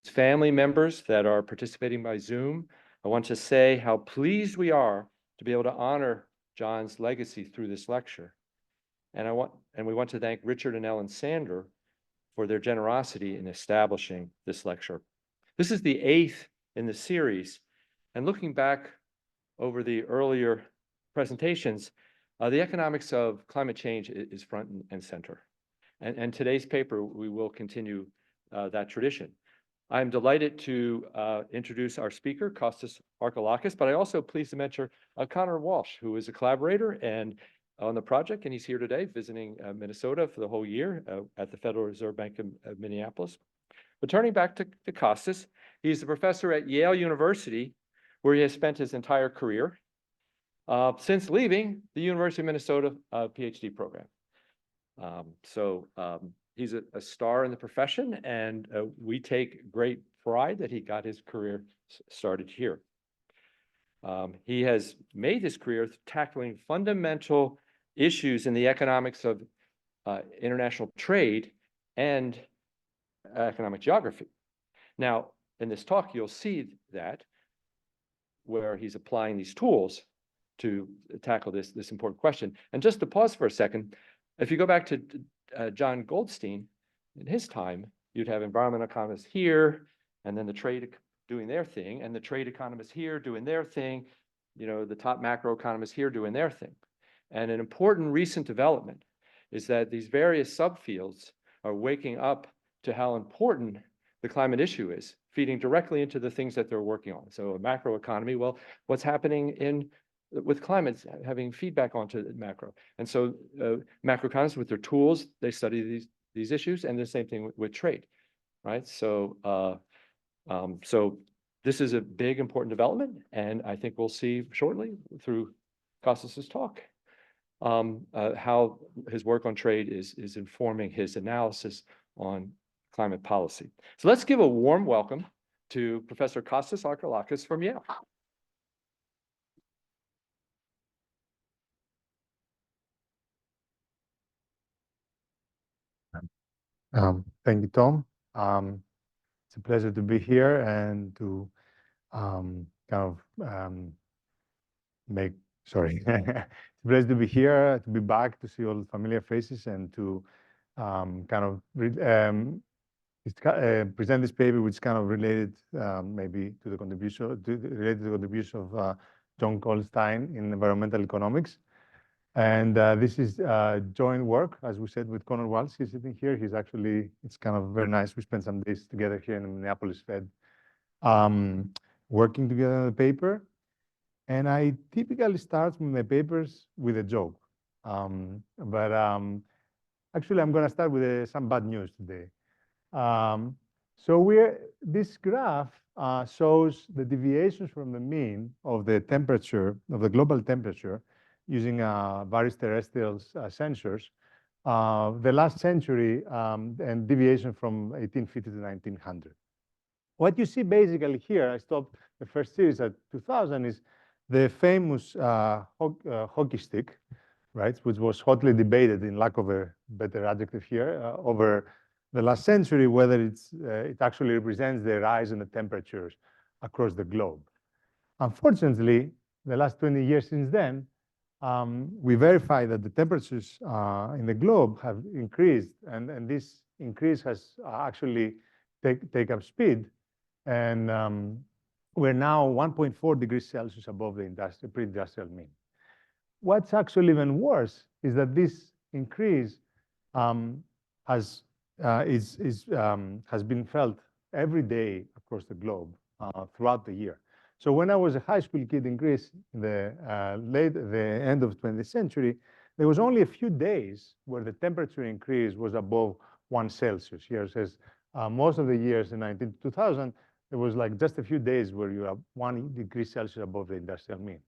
family members that are participating by Zoom, I want to say how pleased we are to be able to honor Jon's legacy through this lecture. And we want to thank Richard and Ellen Sander for their generosity in establishing this lecture. This is the 8th in the series, and looking back over the earlier presentations, the economics of climate change is front and center. And today's paper, we will continue that tradition. I'm delighted to introduce our speaker, Costas Arkolakis, but I also pleased to mention Conor Walsh, who is a collaborator and on the project, and he's here today visiting Minnesota for the whole year at the Federal Reserve Bank of Minneapolis. But turning back to Costas, he's a professor at Yale University, where he has spent his entire career since leaving the University of Minnesota PhD program. He's a star in the profession, and we take great pride that he got his career started here. He has made his career tackling fundamental issues in the economics of international trade and economic geography. Now, in this talk, you'll see that where he's applying these tools to tackle this important question. And just to pause for a second, if you go back to Jon Goldstein, in his time, you'd have environmental economists here, and then the trade doing their thing, and the trade economists here doing their thing, the top macroeconomists here doing their thing. And an important recent development is that these various subfields are waking up to how important the climate issue is, feeding directly into the things that they're working on. So a macroeconomy, well, what's happening with climate having feedback onto the macro. And so macroeconomists with their tools, they study these issues, and the same thing with trade, right? So this is a big, important development, and I think we'll see shortly through Costas's talk how his work on trade is informing his analysis on climate policy. So let's give a warm welcome to Professor Costas Arkolakis from Yale. Thank you, Tom. It's a pleasure to be here and to it's a pleasure to be here, to be back, to see all the familiar faces, and to present this paper, which is kind of related maybe to the contribution of Jon Goldstein in environmental economics. And this is joint work, as we said, with Conor Walsh. He's sitting here. It's kind of very nice. We spent some days together here in the Minneapolis Fed, working together on the paper. And I typically start my papers with a joke. Actually, I'm going to start with some bad news today. This graph shows the deviations from the mean of the temperature, of the global temperature, using various terrestrial sensors, the last century, and deviation from 1850 to 1900. What you see basically here, I stopped the first series at 2000, is the famous hockey stick, right, which was hotly debated, in lack of a better adjective here, over the last century, whether it actually represents the rise in the temperatures across the globe. Unfortunately, the last 20 years since then, we verified that the temperatures in the globe have increased, and this increase has actually take up speed, and we're now 1.4 degrees Celsius above the pre-industrial mean. What's actually even worse is that this increase has been felt every day across the globe throughout the year. So when I was a high school kid in Greece, in the end of the 20th century, there was only a few days where the temperature increase was above 1 Celsius. Here it says most of the years in 2000, there was like just a few days where you have 1 degree Celsius above the industrial mean.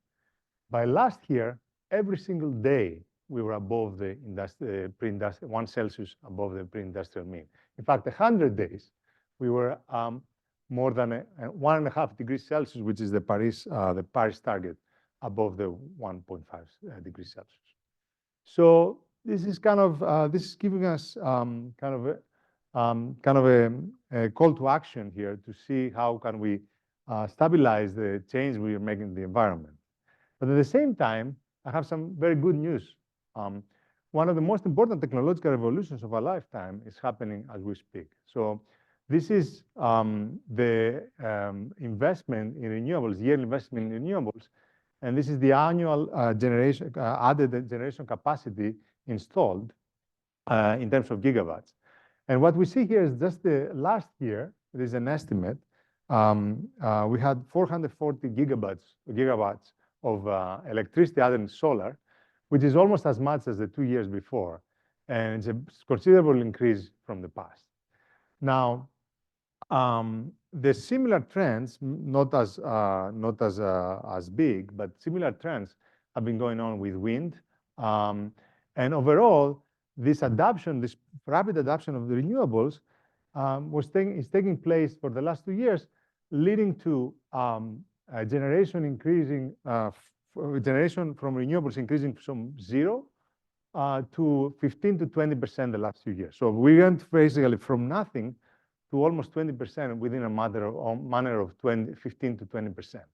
By last year, every single day, we were above the 1 Celsius above the pre-industrial mean. In fact, 100 days, we were more than 1.5 degrees Celsius, which is the Paris target, above the 1.5 degrees Celsius. So this is this is giving us kind of kind of a call to action here to see how can we stabilize the change we are making in the environment. But at the same time, I have some very good news. One of the most important technological revolutions of our lifetime is happening as we speak. So this is the investment in renewables, yearly investment in renewables, and this is the annual added generation capacity installed in terms of gigawatts. And what we see here is just the last year, there is an estimate. We had 440 gigawatts of electricity added in solar, which is almost as much as the 2 years before. And it's a considerable increase from the past. Now, the similar trends, not as big, but similar trends have been going on with wind. And overall, this adoption, this rapid adoption of the renewables is taking place for the last 2 years, leading to generation from renewables increasing from 0 to 15 to 20% the last few years. So we went basically from nothing to almost 20% within a matter of 15 to 20%.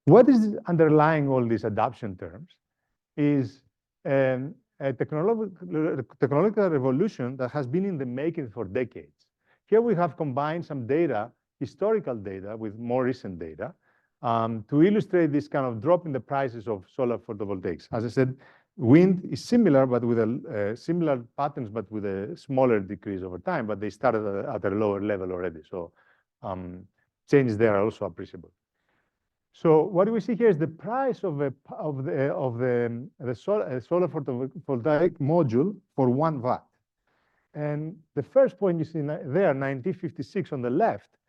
What is underlying all these adoption terms is a technological revolution that has been in the making for decades. Here we have combined some data, historical data, with more recent data to illustrate this kind of drop in the prices of solar photovoltaics. As I said, wind is similar, but with similar patterns, but with a smaller decrease over time. But they started at a lower level already, so changes there are also appreciable. So what we see here is the price of the solar photovoltaic module for 1 watt. And the first point you see there, 1956 on the left,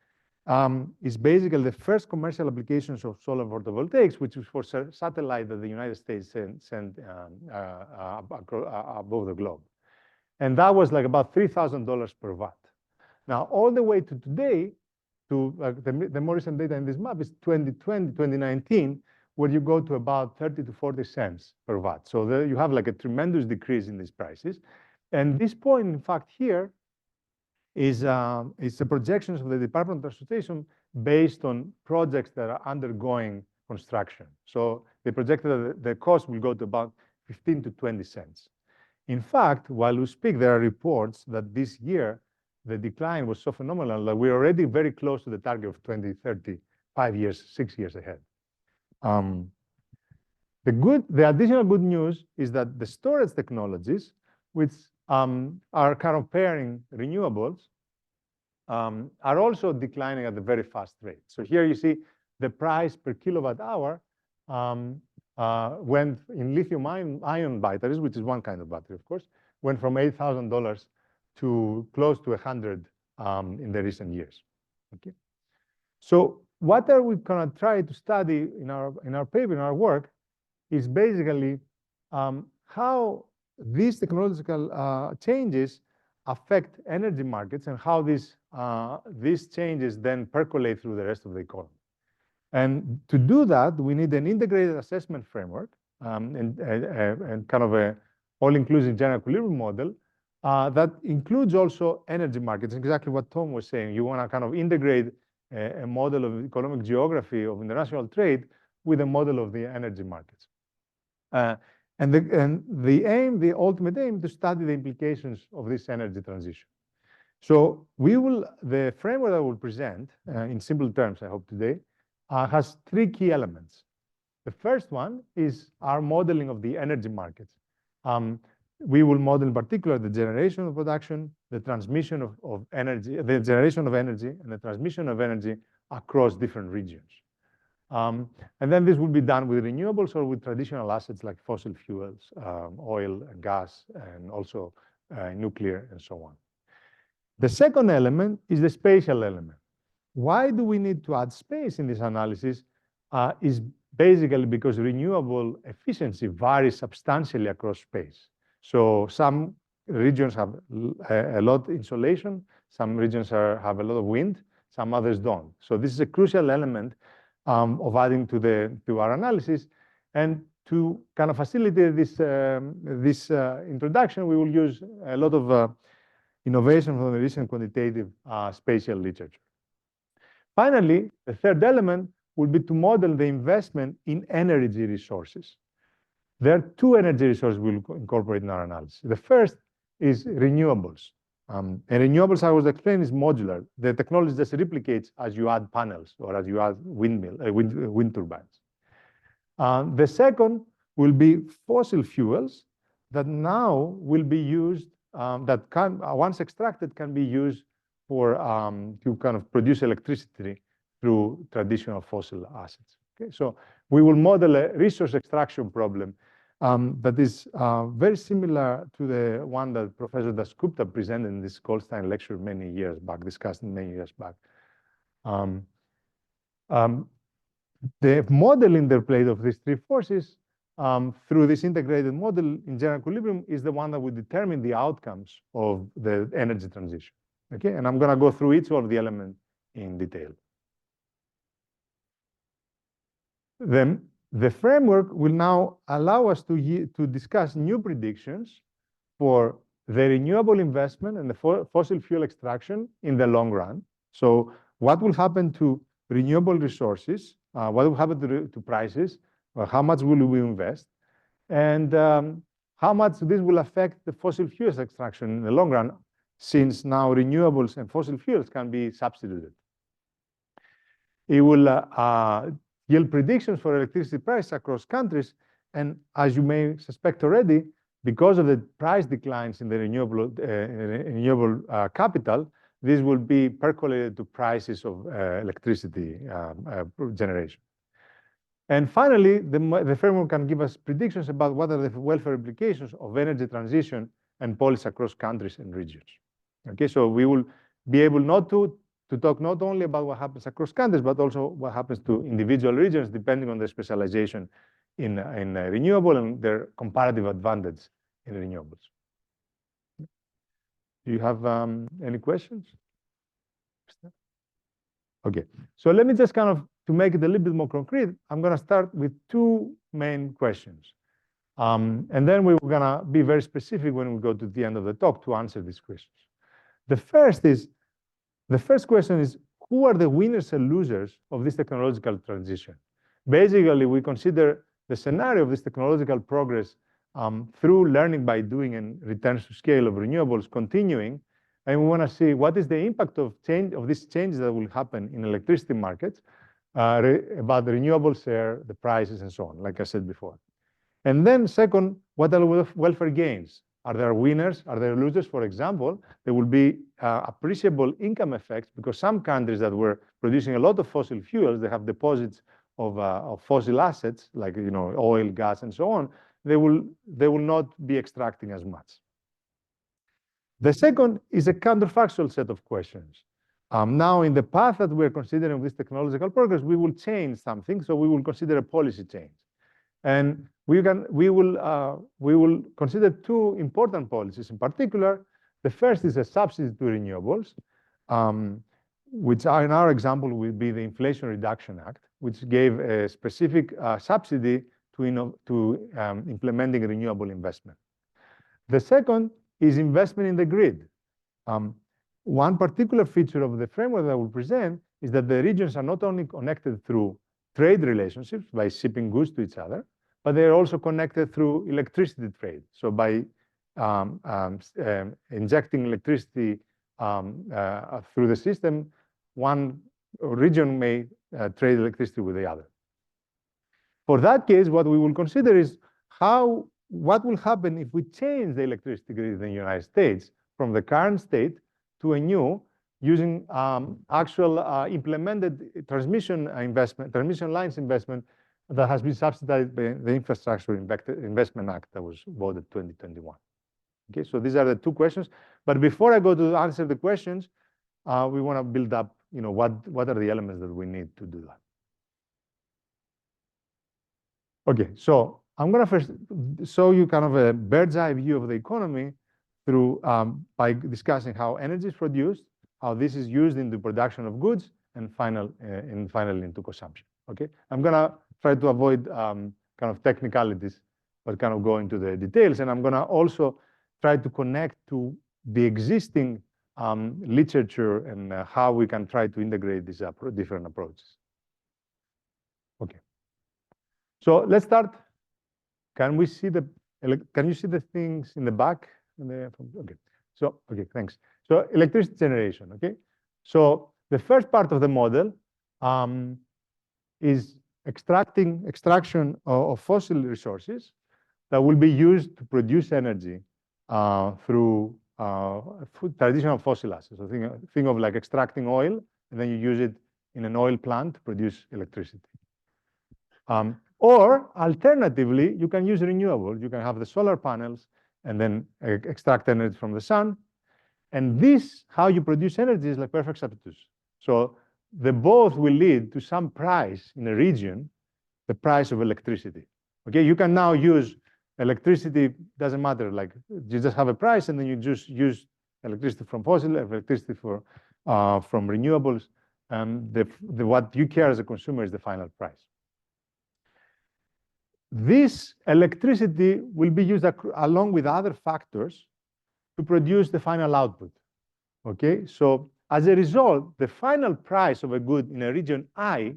is basically the first commercial applications of solar photovoltaics, which was for satellite that the United States sent above the globe. And that was like about $3,000 per watt. Now, all the way to today, the more recent data in this map is 2020, 2019, where you go to about 30 to 40 cents per watt. So there you have like a tremendous decrease in these prices. And this point, in fact, here is the projections of the Department of Transportation based on projects that are undergoing construction. So they projected that the cost will go to about 15 to 20 cents. In fact, while we speak, there are reports that this year, the decline was so phenomenal that we're already very close to the target of 2030, 5 years, 6 years ahead. The additional good news is that the storage technologies, which are kind of pairing renewables, are also declining at a very fast rate. So here you see the price per kilowatt hour went in lithium-ion batteries, which is one kind of battery, of course, went from $8,000 to close to 100 in the recent years. Okay. So what are we going to try to study in our paper, in our work, is basically how these technological changes affect energy markets and how these changes then percolate through the rest of the economy. And to do that, we need an integrated assessment framework and kind of a all-inclusive general equilibrium model that includes also energy markets, exactly what Tom was saying. You want to kind of integrate a model of economic geography of international trade with a model of the energy markets. And the ultimate aim, to study the implications of this energy transition. So the framework that we'll present, in simple terms, I hope today, has 3 key elements. The first one is our modeling of the energy markets. We will model in particular the generation of production, the transmission of energy, the generation of energy, and the transmission of energy across different regions. And then this will be done with renewables or with traditional assets like fossil fuels, oil and gas, and also nuclear and so on. The second element is the spatial element. Why do we need to add space in this analysis? Is basically because renewable efficiency varies substantially across space. So some regions have a lot of insolation, some regions have a lot of wind, some others don't. So this is a crucial element of adding to our analysis. And to kind of facilitate this introduction, we will use a lot of innovation from the recent quantitative spatial literature. Finally, the third element will be to model the investment in energy resources. There are two energy resources we'll incorporate in our analysis. The first is renewables. And renewables, I was explaining, is modular. The technology just replicates as you add panels or as you add wind turbines. The second will be fossil fuels that now will be used, that can, once extracted, can be used for to kind of produce electricity through traditional fossil assets. Okay, so we will model a resource extraction problem that is very similar to the one that Professor Dasgupta presented in this Goldstein lecture many years back, discussed many years back. The model interplay of these three forces through this integrated model in general equilibrium is the one that will determine the outcomes of the energy transition. Okay, and I'm going to go through each of the elements in detail. Then the framework will now allow us to discuss new predictions for the renewable investment and the fossil fuel extraction in the long run. So what will happen to renewable resources? What will happen to prices? How much will we invest? And how much this will affect the fossil fuels extraction in the long run, since now renewables and fossil fuels can be substituted. It will yield predictions for electricity prices across countries. And as you may suspect already, because of the price declines in the renewable capital, this will be percolated to prices of electricity generation. And finally, the framework can give us predictions about what are the welfare implications of energy transition and policy across countries and regions. Okay, so we will be able not to talk not only about what happens across countries, but also what happens to individual regions, depending on their specialization in renewable and their comparative advantage in renewables. Do you have any questions? Okay, so let me just kind of, to make it a little bit more concrete, I'm going to start with two main questions. And then we're going to be very specific when we go to the end of the talk to answer these questions. The first question is, who are the winners and losers of this technological transition? Basically, we consider the scenario of this technological progress through learning by doing and returns to scale of renewables continuing. And we want to see what is the impact of these changes that will happen in electricity markets about the renewable share, the prices, and so on, like I said before. And then second, what are welfare gains? Are there winners? Are there losers? For example, there will be appreciable income effects because some countries that were producing a lot of fossil fuels, they have deposits of fossil assets like oil, gas, and so on. They will not be extracting as much. The second is a counterfactual set of questions. Now, in the path that we're considering this technological progress, we will change something. So we will consider a policy change. And we will consider two important policies in particular. The first is a subsidy to renewables, which in our example will be the Inflation Reduction Act, which gave a specific subsidy to implementing renewable investment. The second is investment in the grid. One particular feature of the framework that I will present is that the regions are not only connected through trade relationships by shipping goods to each other, but they're also connected through electricity trade. So by injecting electricity through the system, one region may trade electricity with the other. For that case, what we will consider is what will happen if we change the electricity grid in the United States from the current state to a new, using actual implemented transmission lines investment that has been subsidized by the Infrastructure Investment Act that was voted 2021. Okay, so these are the two questions. But before I go to answer the questions, we want to build up, what are the elements that we need to do that. Okay, so I'm going to first show you kind of a bird's eye view of the economy through by discussing how energy is produced, how this is used in the production of goods, and finally into consumption. Okay, I'm going to try to avoid kind of technicalities, but kind of go into the details. And I'm going to also try to connect to the existing literature and how we can try to integrate these different approaches. Okay. So let's start. Can you see the things in the back? Okay. So, okay, thanks. So electricity generation, okay? So the first part of the model is extraction of fossil resources that will be used to produce energy through traditional fossil assets. So think of like extracting oil, and then you use it in an oil plant to produce electricity. Or alternatively, you can use renewables. You can have the solar panels and then extract energy from the sun. And this, how you produce energy, is like perfect substitution. So the both will lead to some price in a region, the price of electricity. Okay, you can now use electricity, doesn't matter, like you just have a price and then you just use electricity from fossil, electricity from renewables. What you care as a consumer is the final price. This electricity will be used along with other factors to produce the final output. Okay, so as a result, the final price of a good in a region I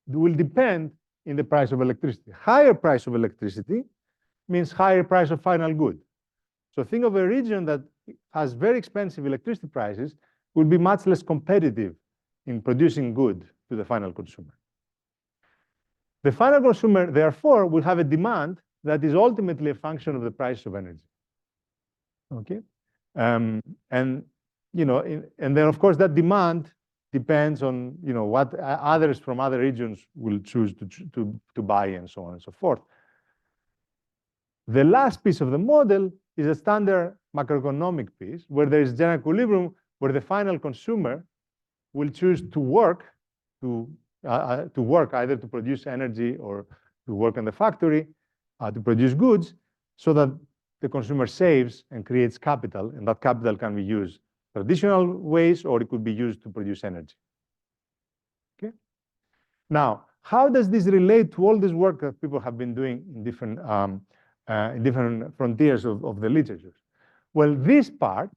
will depend in the price of electricity. Higher price of electricity means higher price of final good. So think of a region that has very expensive electricity prices will be much less competitive in producing good to the final consumer. The final consumer, therefore, will have a demand that is ultimately a function of the price of energy. Okay, and and then of course that demand depends on what others from other regions will choose to buy and so on and so forth. The last piece of the model is a standard macroeconomic piece where there is general equilibrium, where the final consumer will choose to work either to produce energy or to work in the factory to produce goods, so that the consumer saves and creates capital, and that capital can be used traditional ways or it could be used to produce energy. Okay. Now, how does this relate to all this work that people have been doing in different frontiers of the literature? Well, this part,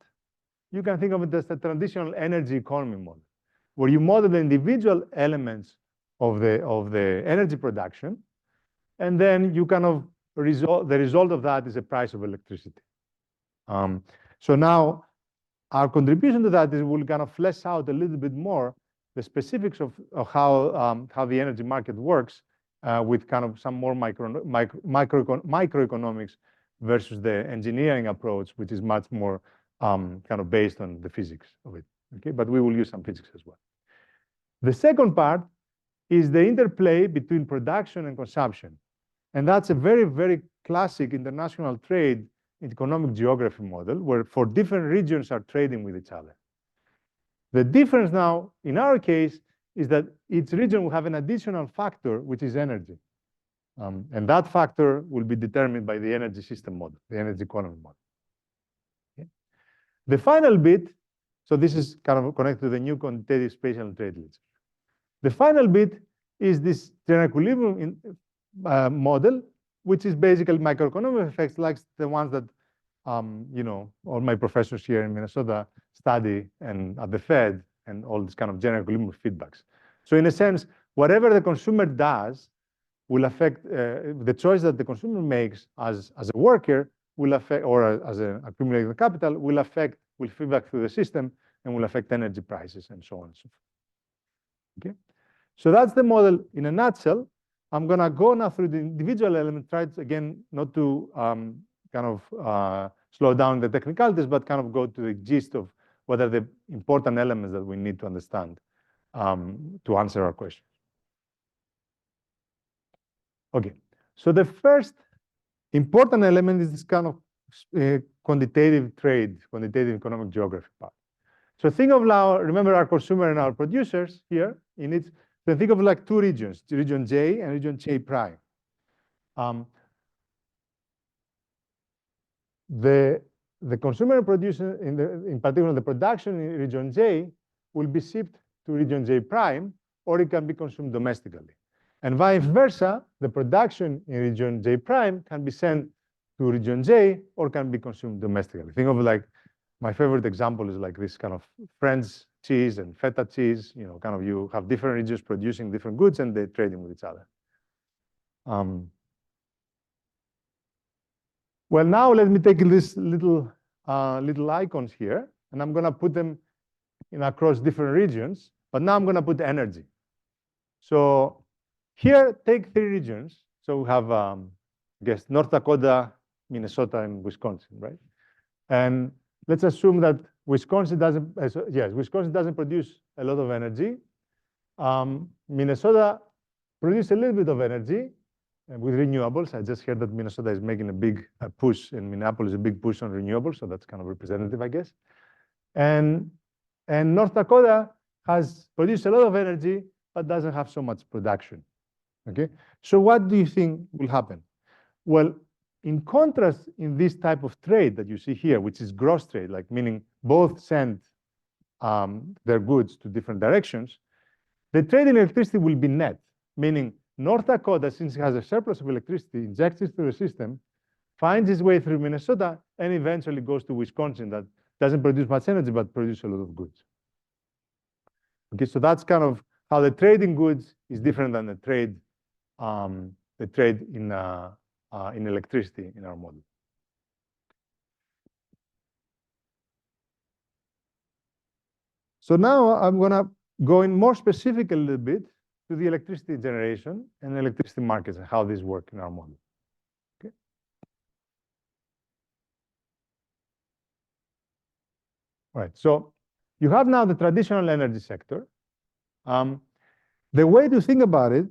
you can think of it as the traditional energy economy model, where you model the individual elements of the energy production, and then you kind of the result of that is the price of electricity. So now our contribution to that is we'll kind of flesh out a little bit more the specifics of how the energy market works with kind of some more microeconomics versus the engineering approach, which is much more kind of based on the physics of it. Okay, but we will use some physics as well. The second part is the interplay between production and consumption. And that's a very, very classic international trade economic geography model where for different regions are trading with each other. The difference now, in our case, is that each region will have an additional factor, which is energy. And that factor will be determined by the energy system model, the energy economy model. Okay. The final bit, so this is kind of connected to the new quantitative spatial and trade literature. The final bit is this general equilibrium model, which is basically microeconomic effects like the ones that all my professors here in Minnesota study and at the Fed and all this kind of general equilibrium feedbacks. So in a sense, whatever the consumer does will affect the choice that the consumer makes as a worker will affect, or as an accumulated capital, will feedback through the system and will affect energy prices and so on and so forth. Okay, so that's the model in a nutshell. I'm going to go now through the individual elements, try to, again, not to kind of slow down the technicalities, but kind of go to the gist of what are the important elements that we need to understand to answer our questions. Okay, so the first important element is this kind of quantitative trade, quantitative economic geography part. So think of now, remember our consumer and our producers here in it. So think of like two regions, region J and region J prime. The consumer and producer, in particular the production in region J, will be shipped to region J prime, or it can be consumed domestically. And vice versa, the production in region J prime can be sent to region J or can be consumed domestically. Think of like My favorite example is like this kind of French cheese and feta cheese, you know, kind of you have different regions producing different goods and they're trading with each other. Well, now let me take this little icons here, and I'm going to put them across different regions. But now I'm going to put energy. So here, take 3 regions. So we have, I guess, North Dakota, Minnesota, and Wisconsin, right? And let's assume that Wisconsin doesn't produce a lot of energy. Minnesota produces a little bit of energy with renewables. I just heard that Minnesota is making a big push, and Minneapolis a big push on renewables, so that's kind of representative, I guess. And North Dakota has produced a lot of energy, but doesn't have so much production. Okay, so what do you think will happen? Well, in contrast, in this type of trade that you see here, which is gross trade, like meaning both send their goods to different directions, the trade in electricity will be net, meaning North Dakota, since it has a surplus of electricity, injects it through the system, finds its way through Minnesota, and eventually goes to Wisconsin that doesn't produce much energy, but produces a lot of goods. Okay, so that's kind of how the trade in goods is different than the trade in electricity in our model. So now I'm going to go in more specific a little bit to the electricity generation and electricity markets and how these work in our model. Okay. All right, so you have now the traditional energy sector. The way to think about it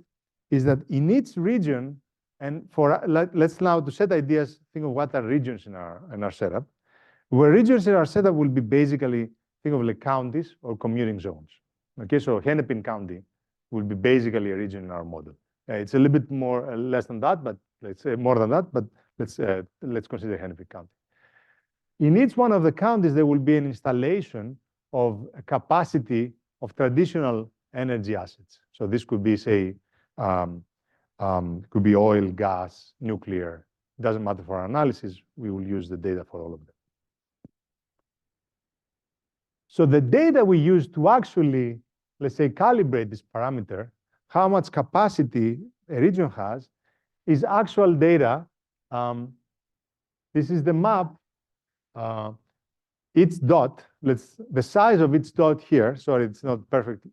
is that in each region, and let's now to set ideas, think of what are regions in our setup. Where regions in our setup will be basically, think of like counties or commuting zones. Okay, so Hennepin County will be basically a region in our model. It's a little bit more, less than that, but let's say more than that, but let's consider Hennepin County. In each one of the counties, there will be an installation of a capacity of traditional energy assets. So this could be, say, could be oil, gas, nuclear. It doesn't matter for our analysis. We will use the data for all of them. So the data we use to actually, let's say, calibrate this parameter, how much capacity a region has, is actual data. This is the map. Each dot, the size of each dot here, sorry, it's not perfect,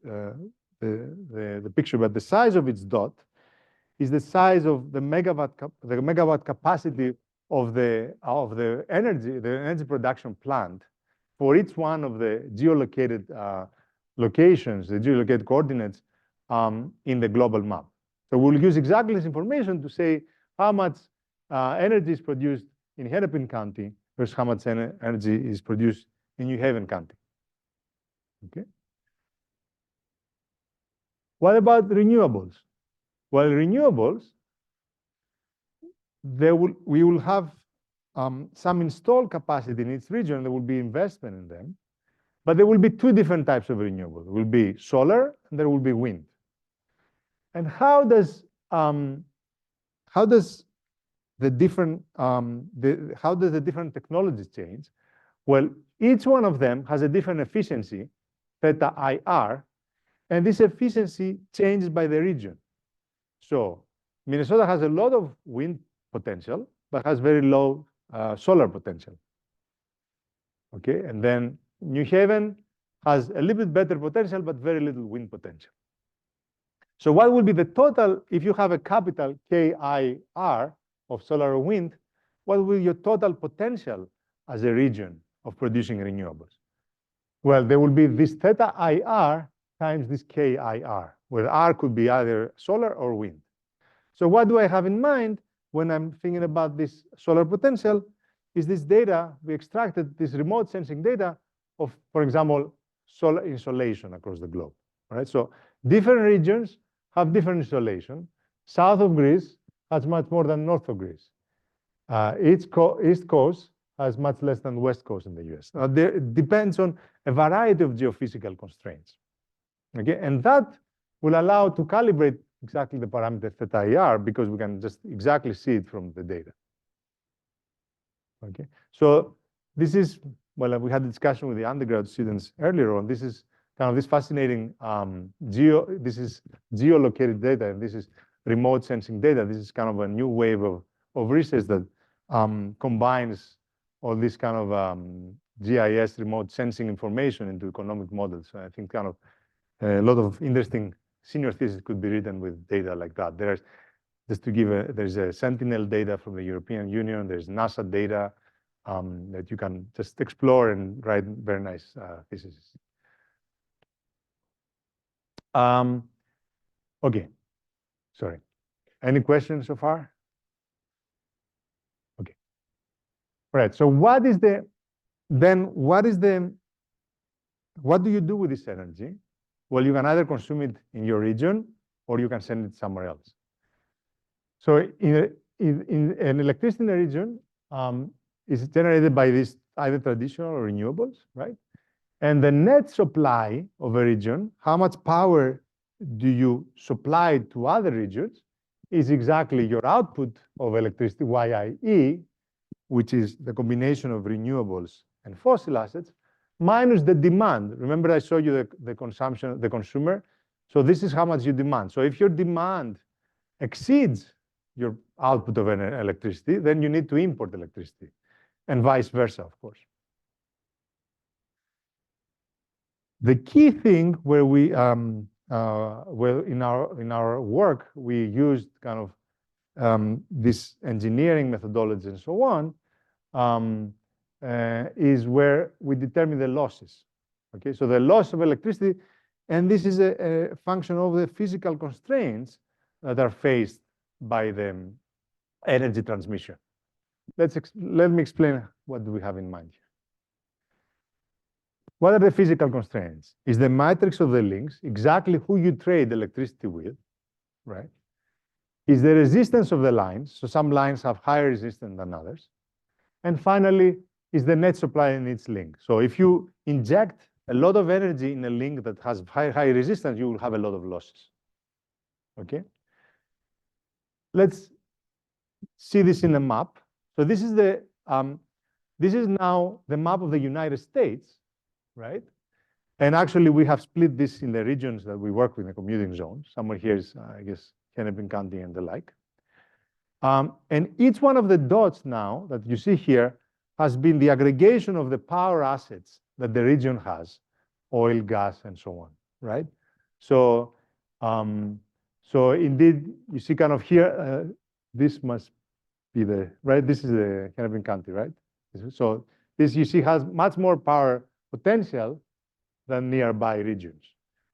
the picture, but the size of its dot is the size of the megawatt capacity of the energy production plant for each one of the geolocated locations, the geolocated coordinates in the global map. So we'll use exactly this information to say how much energy is produced in Hennepin County versus how much energy is produced in New Haven County. Okay. What about renewables? Well, renewables, we will have some installed capacity in each region. There will be investment in them, but there will be 2 different types of renewables. There will be solar and there will be wind. And how does the different technologies change? Well, each one of them has a different efficiency, theta IR, and this efficiency changes by the region. So Minnesota has a lot of wind potential, but has very low solar potential. Okay, and then New Haven has a little bit better potential, but very little wind potential. So what will be the total, if you have a capital KIR of solar or wind, what will be your total potential as a region of producing renewables? Well, there will be this theta IR times this KIR, where R could be either solar or wind. So what do I have in mind when I'm thinking about this solar potential is this data, we extracted this remote sensing data of, for example, solar insolation across the globe, right? So different regions have different insolation. South of Greece has much more than north of Greece. East Coast has much less than West Coast in the US. It depends on a variety of geophysical constraints. Okay, and that will allow to calibrate exactly the parameter theta IR because we can just exactly see it from the data. Okay, so this is well, we had a discussion with the undergrad students earlier on. This is kind of this fascinating this is geolocated data, and this is remote sensing data. This is kind of a new wave of research that combines all this kind of GIS remote sensing information into economic models. So I think kind of a lot of interesting senior thesis could be written with data like that. There's, just to give there's a Sentinel data from the European Union. There's NASA data that you can just explore and write very nice theses. Okay, sorry. Any questions so far? Okay. All right. So what do you do with this energy? Well, you can either consume it in your region or you can send it somewhere else. So in an electricity in a region is generated by this either traditional or renewables, right? And the net supply of a region, how much power do you supply to other regions, is exactly your output of electricity, YIE, which is the combination of renewables and fossil assets, minus the demand. Remember I showed you the consumption, the consumer? So this is how much you demand. So if your demand exceeds your output of electricity, then you need to import electricity, and vice versa, of course. The key thing where we, well, in our work, we used kind of this engineering methodology and so on, is where we determine the losses. Okay, so the loss of electricity, and this is a function of the physical constraints that are faced by the energy transmission. Let me explain what do we have in mind here. What are the physical constraints? Is the matrix of the links exactly who you trade electricity with, right? Is the resistance of the lines, so some lines have higher resistance than others. And finally, is the net supply in its link. So if you inject a lot of energy in a link that has high resistance, you will have a lot of losses, okay? Let's see this in a map. So this is now the map of the United States, right? And actually, we have split this in the regions that we work with, the commuting zones. Somewhere here is, I guess, Hennepin County and the like. And each one of the dots now that you see here has been the aggregation of the power assets that the region has, oil, gas, and so on, right? So, so indeed, you see kind of here, this must be the, right? This is the Hennepin County, right? So this, you see, has much more power potential than nearby regions,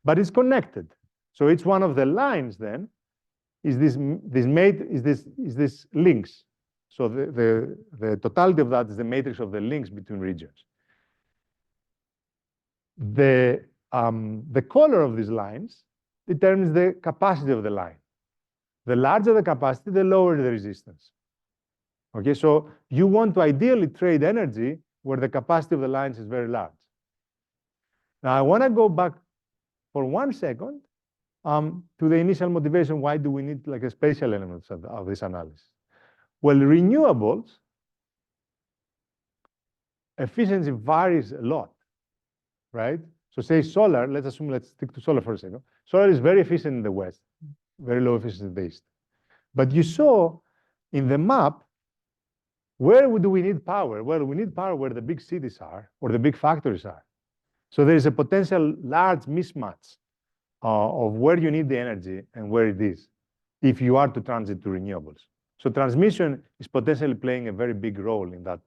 but it's connected. So each one of the lines then is this links. So the totality of that is the matrix of the links between regions. The color of these lines determines the capacity of the line. The larger the capacity, the lower the resistance. Okay, so you want to ideally trade energy where the capacity of the lines is very large. Now I want to go back for 1 second to the initial motivation. Why do we need like a spatial element of this analysis? Well, renewables efficiency varies a lot, right? So say solar, let's stick to solar for a second. Solar is very efficient in the West, very low efficiency in the East. But you saw in the map, where do we need power? Well, we need power where the big cities are or the big factories are. So there is a potential large mismatch of where you need the energy and where it is if you are to transit to renewables. So transmission is potentially playing a very big role in that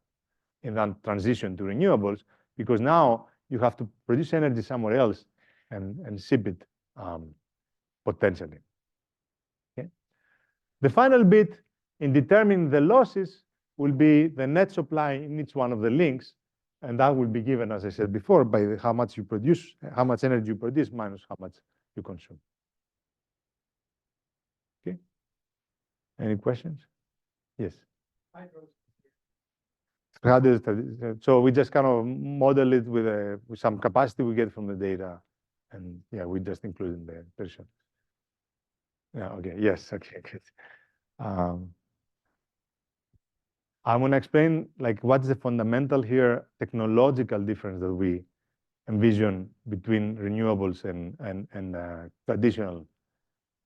transition to renewables, because now you have to produce energy somewhere else and ship it potentially. Okay? The final bit in determining the losses will be the net supply in each one of the links, and that will be given, as I said before, by how much you produce, how much energy you produce minus how much you consume. Okay? Any questions? Yes. So we just kind of model it with some capacity we get from the data, and yeah, we just include in the version. Yeah. Okay. Yes. Okay. Good. I'm going to explain like what's the fundamental here technological difference that we envision between renewables and traditional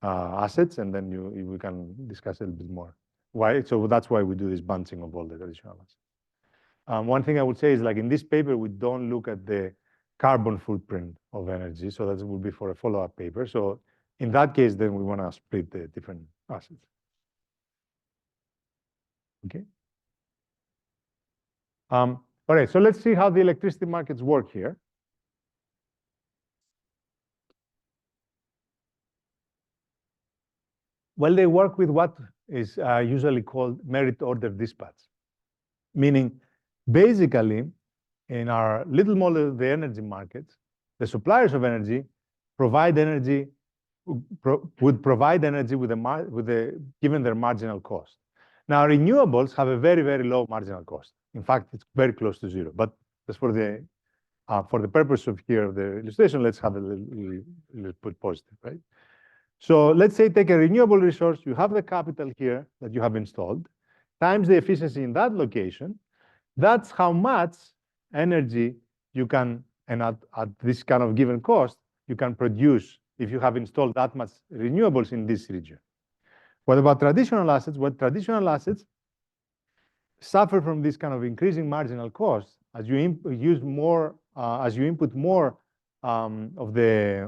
assets, and then we can discuss a little bit more why. So that's why we do this bunching of all the traditional assets. One thing I would say is like in this paper we don't look at the carbon footprint of energy, so that will be for a follow-up paper. So in that case, then we want to split the different assets. Okay. All right, so let's see how the electricity markets work here. Well, they work with what is usually called merit order dispatch, meaning basically in our little model of the energy markets, the suppliers of energy provide energy, would provide energy given their marginal cost. Now, renewables have a very, very low marginal cost. In fact, it's very close to zero. But just for the purpose of here of the illustration, let's have a little put positive, right? So let's say take a renewable resource. You have the capital here that you have installed, times the efficiency in that location. That's how much energy you can, and at this kind of given cost, you can produce if you have installed that much renewables in this region. What about traditional assets? Well, traditional assets suffer from this kind of increasing marginal cost as you use more, as you input more of the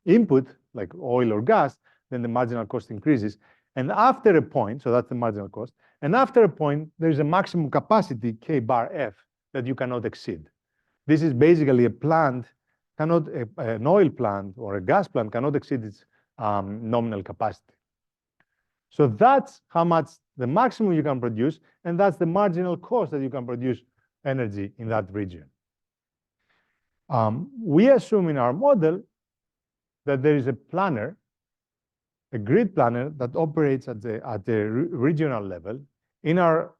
input like oil or gas, then the marginal cost increases. And after a point, so that's the marginal cost. And after a point, there's a maximum capacity K bar F that you cannot exceed. This is basically a plant an oil plant or a gas plant cannot exceed its nominal capacity. So that's how much the maximum you can produce, and that's the marginal cost that you can produce energy in that region. We assume in our model that there is a planner, a grid planner that operates at the regional level. In our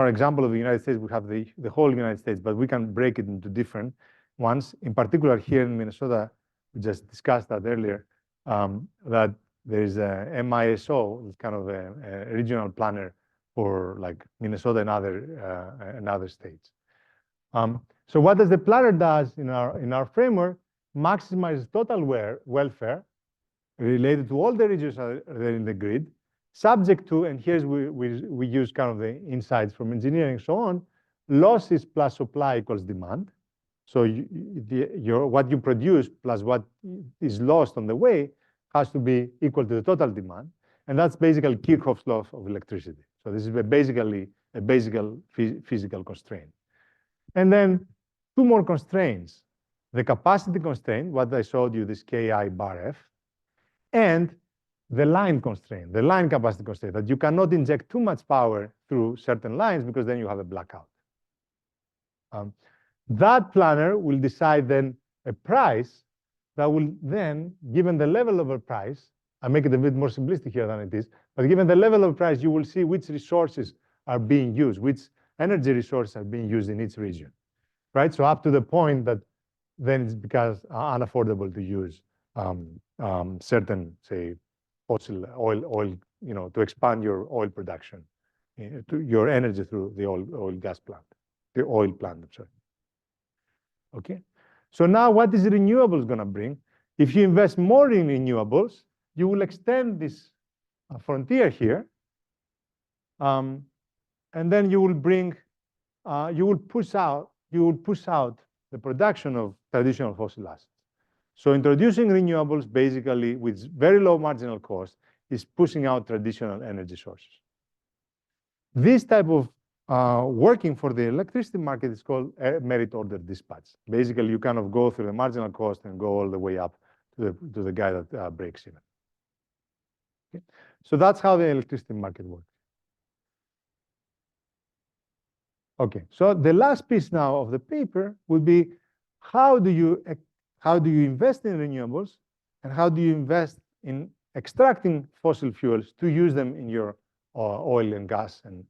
example of the United States, we have the whole United States, but we can break it into different ones. In particular, here in Minnesota, we just discussed that earlier, that there is a MISO, it's kind of a regional planner for like Minnesota and other states. So what does the planner does in our framework? Maximize total welfare related to all the regions that are in the grid, subject to, and here's we use kind of the insights from engineering and so on, losses plus supply equals demand. So what you produce plus what is lost on the way has to be equal to the total demand. And that's basically Kirchhoff's law of electricity. So this is basically a physical constraint. And then two more constraints. The capacity constraint, what I showed you, this Ki bar F, and the line constraint, the line capacity constraint, that you cannot inject too much power through certain lines because then you have a blackout. That planner will decide then a price that will then, given the level of a price, I make it a bit more simplistic here than it is, but given the level of price, you will see which resources are being used, which energy resources are being used in each region, right? So up to the point that then it becomes unaffordable to use certain, say, fossil oil, to expand your oil production, to your energy through the oil gas plant, the oil plant, I'm sorry. Okay, so now what is renewables going to bring? If you invest more in renewables, you will extend this frontier here, and then you will bring, you will push out the production of traditional fossil assets. So introducing renewables basically with very low marginal cost is pushing out traditional energy sources. This type of working for the electricity market is called merit order dispatch. Basically, you kind of go through the marginal cost and go all the way up to the guy that breaks even. Okay? So that's how the electricity market works. Okay, so the last piece now of the paper would be how do you invest in renewables and how do you invest in extracting fossil fuels to use them in your oil and gas and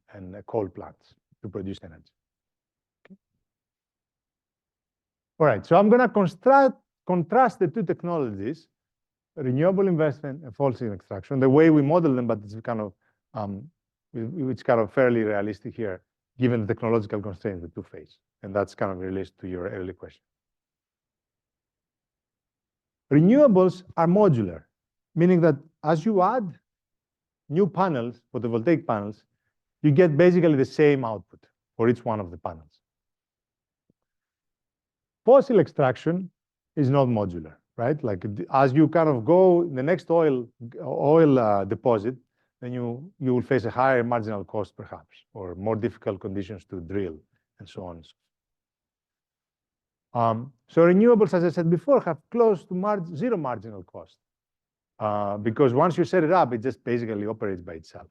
coal plants to produce energy. Okay. All right, so I'm going to contrast the two technologies, renewable investment and fossil extraction, the way we model them, but it's kind of which kind of fairly realistic here, given the technological constraints the two face. And that's kind of related to your early question. Renewables are modular, meaning that as you add new panels, photovoltaic panels, you get basically the same output for each one of the panels. Fossil extraction is not modular, right? Like as you kind of go in the next oil deposit, then you will face a higher marginal cost perhaps, or more difficult conditions to drill, and so on. So renewables, as I said before, have close to zero marginal cost, because once you set it up, it just basically operates by itself.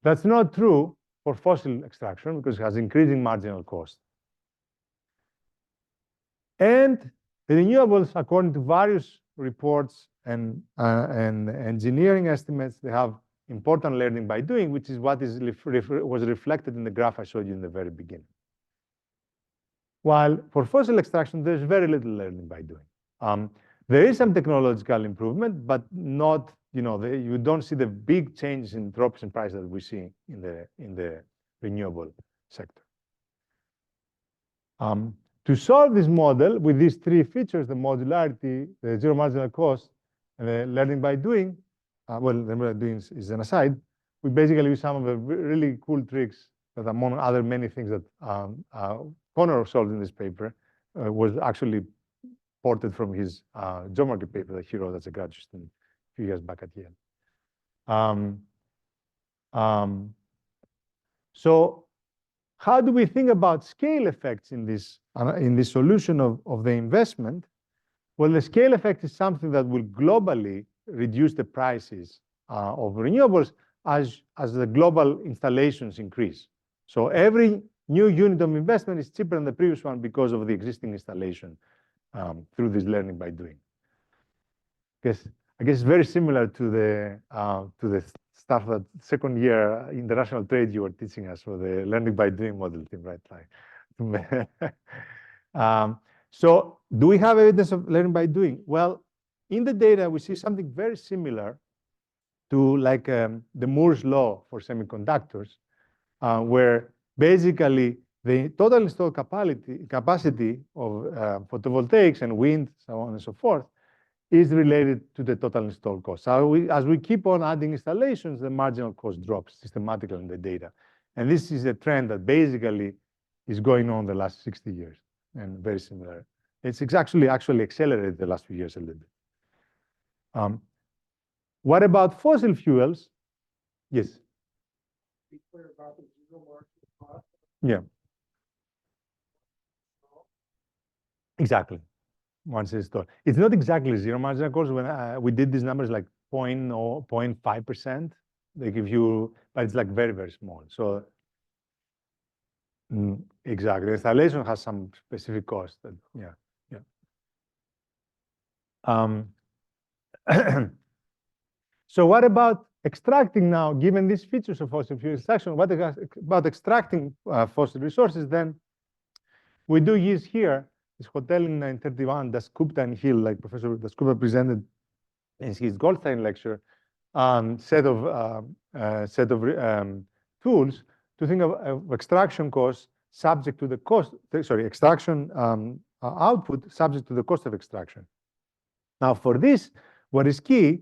That's not true for fossil extraction because it has increasing marginal cost. And the renewables, according to various reports and engineering estimates, they have important learning by doing, which is what was reflected in the graph I showed you in the very beginning. While for fossil extraction, there's very little learning by doing. There is some technological improvement, but not, you don't see the big changes in drops in price that we see in the renewable sector. To solve this model with these three features, the modularity, the zero marginal cost, and the learning by doing, well, learning by doing is an aside, we basically use some of the really cool tricks that, among other many things that Conor solved in this paper, was actually ported from his geometry paper that he wrote as a graduate student a few years back at Yale. So how do we think about scale effects in this solution of the investment? Well, the scale effect is something that will globally reduce the prices of renewables as the global installations increase. So every new unit of investment is cheaper than the previous one because of the existing installation through this learning by doing. I guess it's very similar to the stuff that second year international trade you were teaching us for the learning by doing model team, right? So do we have evidence of learning by doing? Well, in the data, we see something very similar to like the Moore's law for semiconductors, where basically the total installed capacity of photovoltaics and wind, so on and so forth, is related to the total installed cost. So as we keep on adding installations, the marginal cost drops systematically in the data. And this is a trend that basically is going on the last 60 years and very similar. It's actually accelerated the last few years a little bit. What about fossil fuels? Yes. Be clear about the zero marginal cost. Yeah. Exactly. Once it's installed. It's not exactly zero marginal cost. When we did these numbers like 0.5%, they give you, but it's like very, very small. So exactly, the installation has some specific cost. Yeah. So what about extracting now, given these features of fossil fuel extraction, what about extracting fossil resources? Then we do use here this hotel in 931, Dasgupta and Hill, like Professor Dasgupta presented in his Goldstein lecture, set of tools to think of extraction costs subject to the cost, extraction output subject to the cost of extraction. Now for this, what is key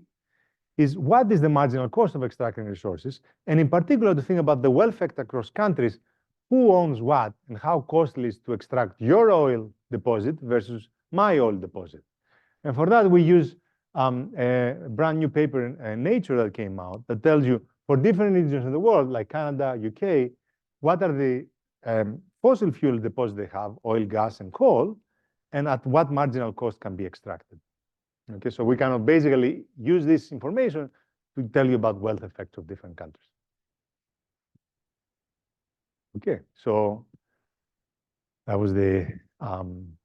is what is the marginal cost of extracting resources, and in particular to think about the wealth effect across countries, who owns what and how costly it is to extract your oil deposit versus my oil deposit. And for that, we use a brand new paper in Nature that came out that tells you for different regions of the world, like Canada, UK, what are the fossil fuel deposits they have, oil, gas, and coal, and at what marginal cost can be extracted. Okay, so we kind of basically use this information to tell you about wealth effects of different countries. Okay, so that was the kind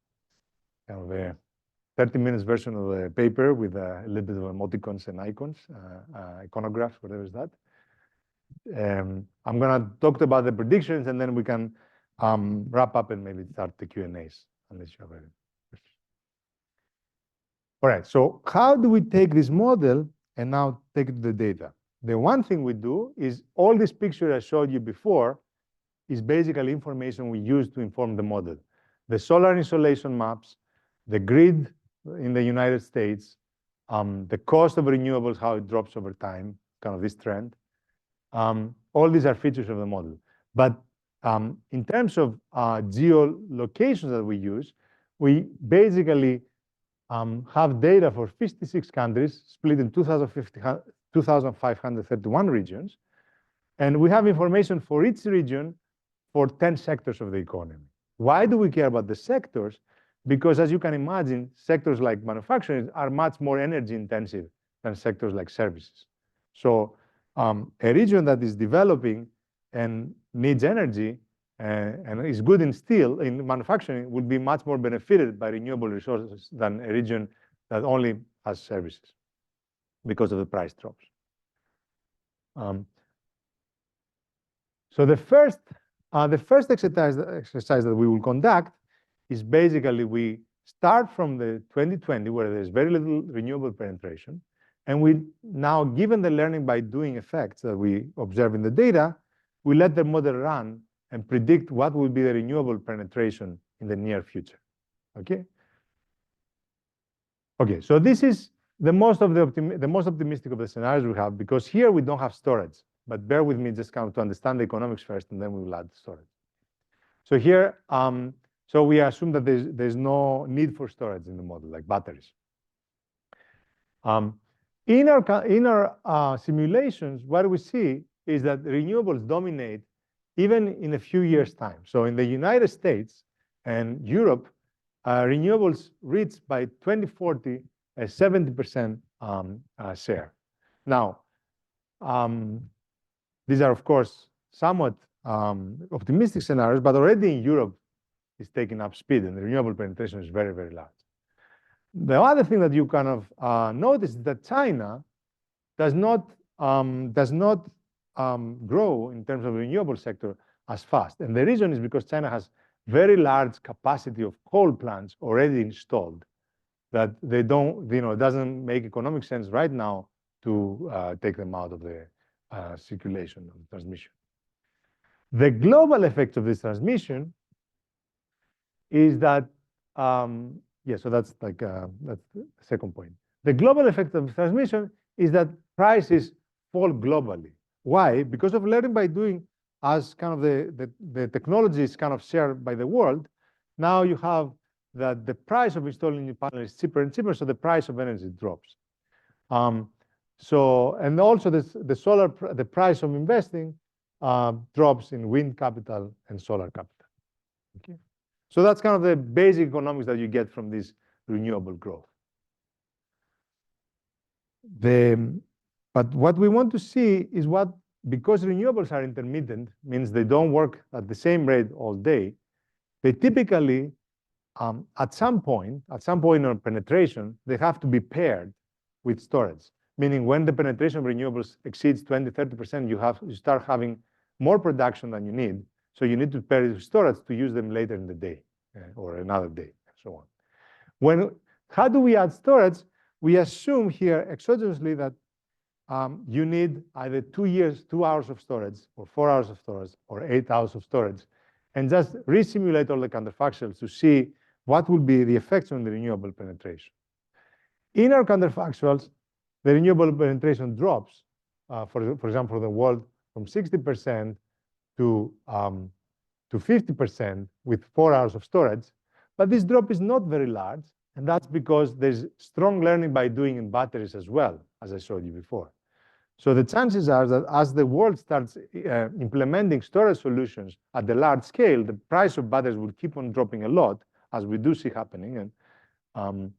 of a 30 minutes version of the paper with a little bit of emoticons and icons, iconographs, whatever is that. I'm going to talk about the predictions, and then we can wrap up and maybe start the Q&As, unless you have any questions. All right, so how do we take this model and now take it to the data? the one thing we do is all this picture I showed you before is basically information we use to inform the model. The solar insolation maps, the grid in the United States, the cost of renewables, how it drops over time, kind of this trend. All these are features of the model. But in terms of geolocations that we use, we basically have data for 56 countries split in 2,531 regions. And we have information for each region for 10 sectors of the economy. Why do we care about the sectors? Because as you can imagine, sectors like manufacturing are much more energy intensive than sectors like services. So a region that is developing and needs energy and is good in steel, in manufacturing, will be much more benefited by renewable resources than a region that only has services because of the price drops. So the first exercise that we will conduct is basically we start from the 2020, where there's very little renewable penetration, and we now, given the learning by doing effects that we observe in the data, we let the model run and predict what will be the renewable penetration in the near future. Okay. Okay. So this is the most optimistic of the scenarios we have, because here we don't have storage. But bear with me just kind of to understand the economics first, and then we will add storage. So here, so we assume that there's no need for storage in the model, like batteries. In our simulations, what we see is that renewables dominate even in a few years' time. So in the United States and Europe, renewables reach by 2040 a 70% share. Now, these are, of course, somewhat optimistic scenarios, but already in Europe, it's taking up speed, and the renewable penetration is very, very large. The other thing that you kind of notice is that China does not grow in terms of the renewable sector as fast. And the reason is because China has very large capacity of coal plants already installed that they don't, it doesn't make economic sense right now to take them out of the circulation of transmission. The global effect of this transmission is that, so that's like, that's the second point. The global effect of transmission is that prices fall globally. Why? Because of learning by doing, as kind of the technology is kind of shared by the world, now you have that the price of installing new panels is cheaper and cheaper, so the price of energy drops. And also the price of investing drops in wind capital and solar capital. Okay. So that's kind of the basic economics that you get from this renewable growth. But what we want to see is because renewables are intermittent, means they don't work at the same rate all day, they typically, at some point of penetration, they have to be paired with storage. Meaning when the penetration of renewables exceeds 20, 30%, you start having more production than you need. So you need to pair it with storage to use them later in the day or another day, and so on. How do we add storage? We assume here exogenously that you need either 2 hours of storage, or 4 hours of storage, or 8 hours of storage, and just resimulate all the counterfactuals to see what will be the effects on the renewable penetration. In our counterfactuals, the renewable penetration drops, for example, for the world from 60% to 50% with 4 hours of storage. But this drop is not very large, and that's because there's strong learning by doing in batteries as well, as I showed you before. So the chances are that as the world starts implementing storage solutions at the large scale, the price of batteries will keep on dropping a lot, as we do see happening. And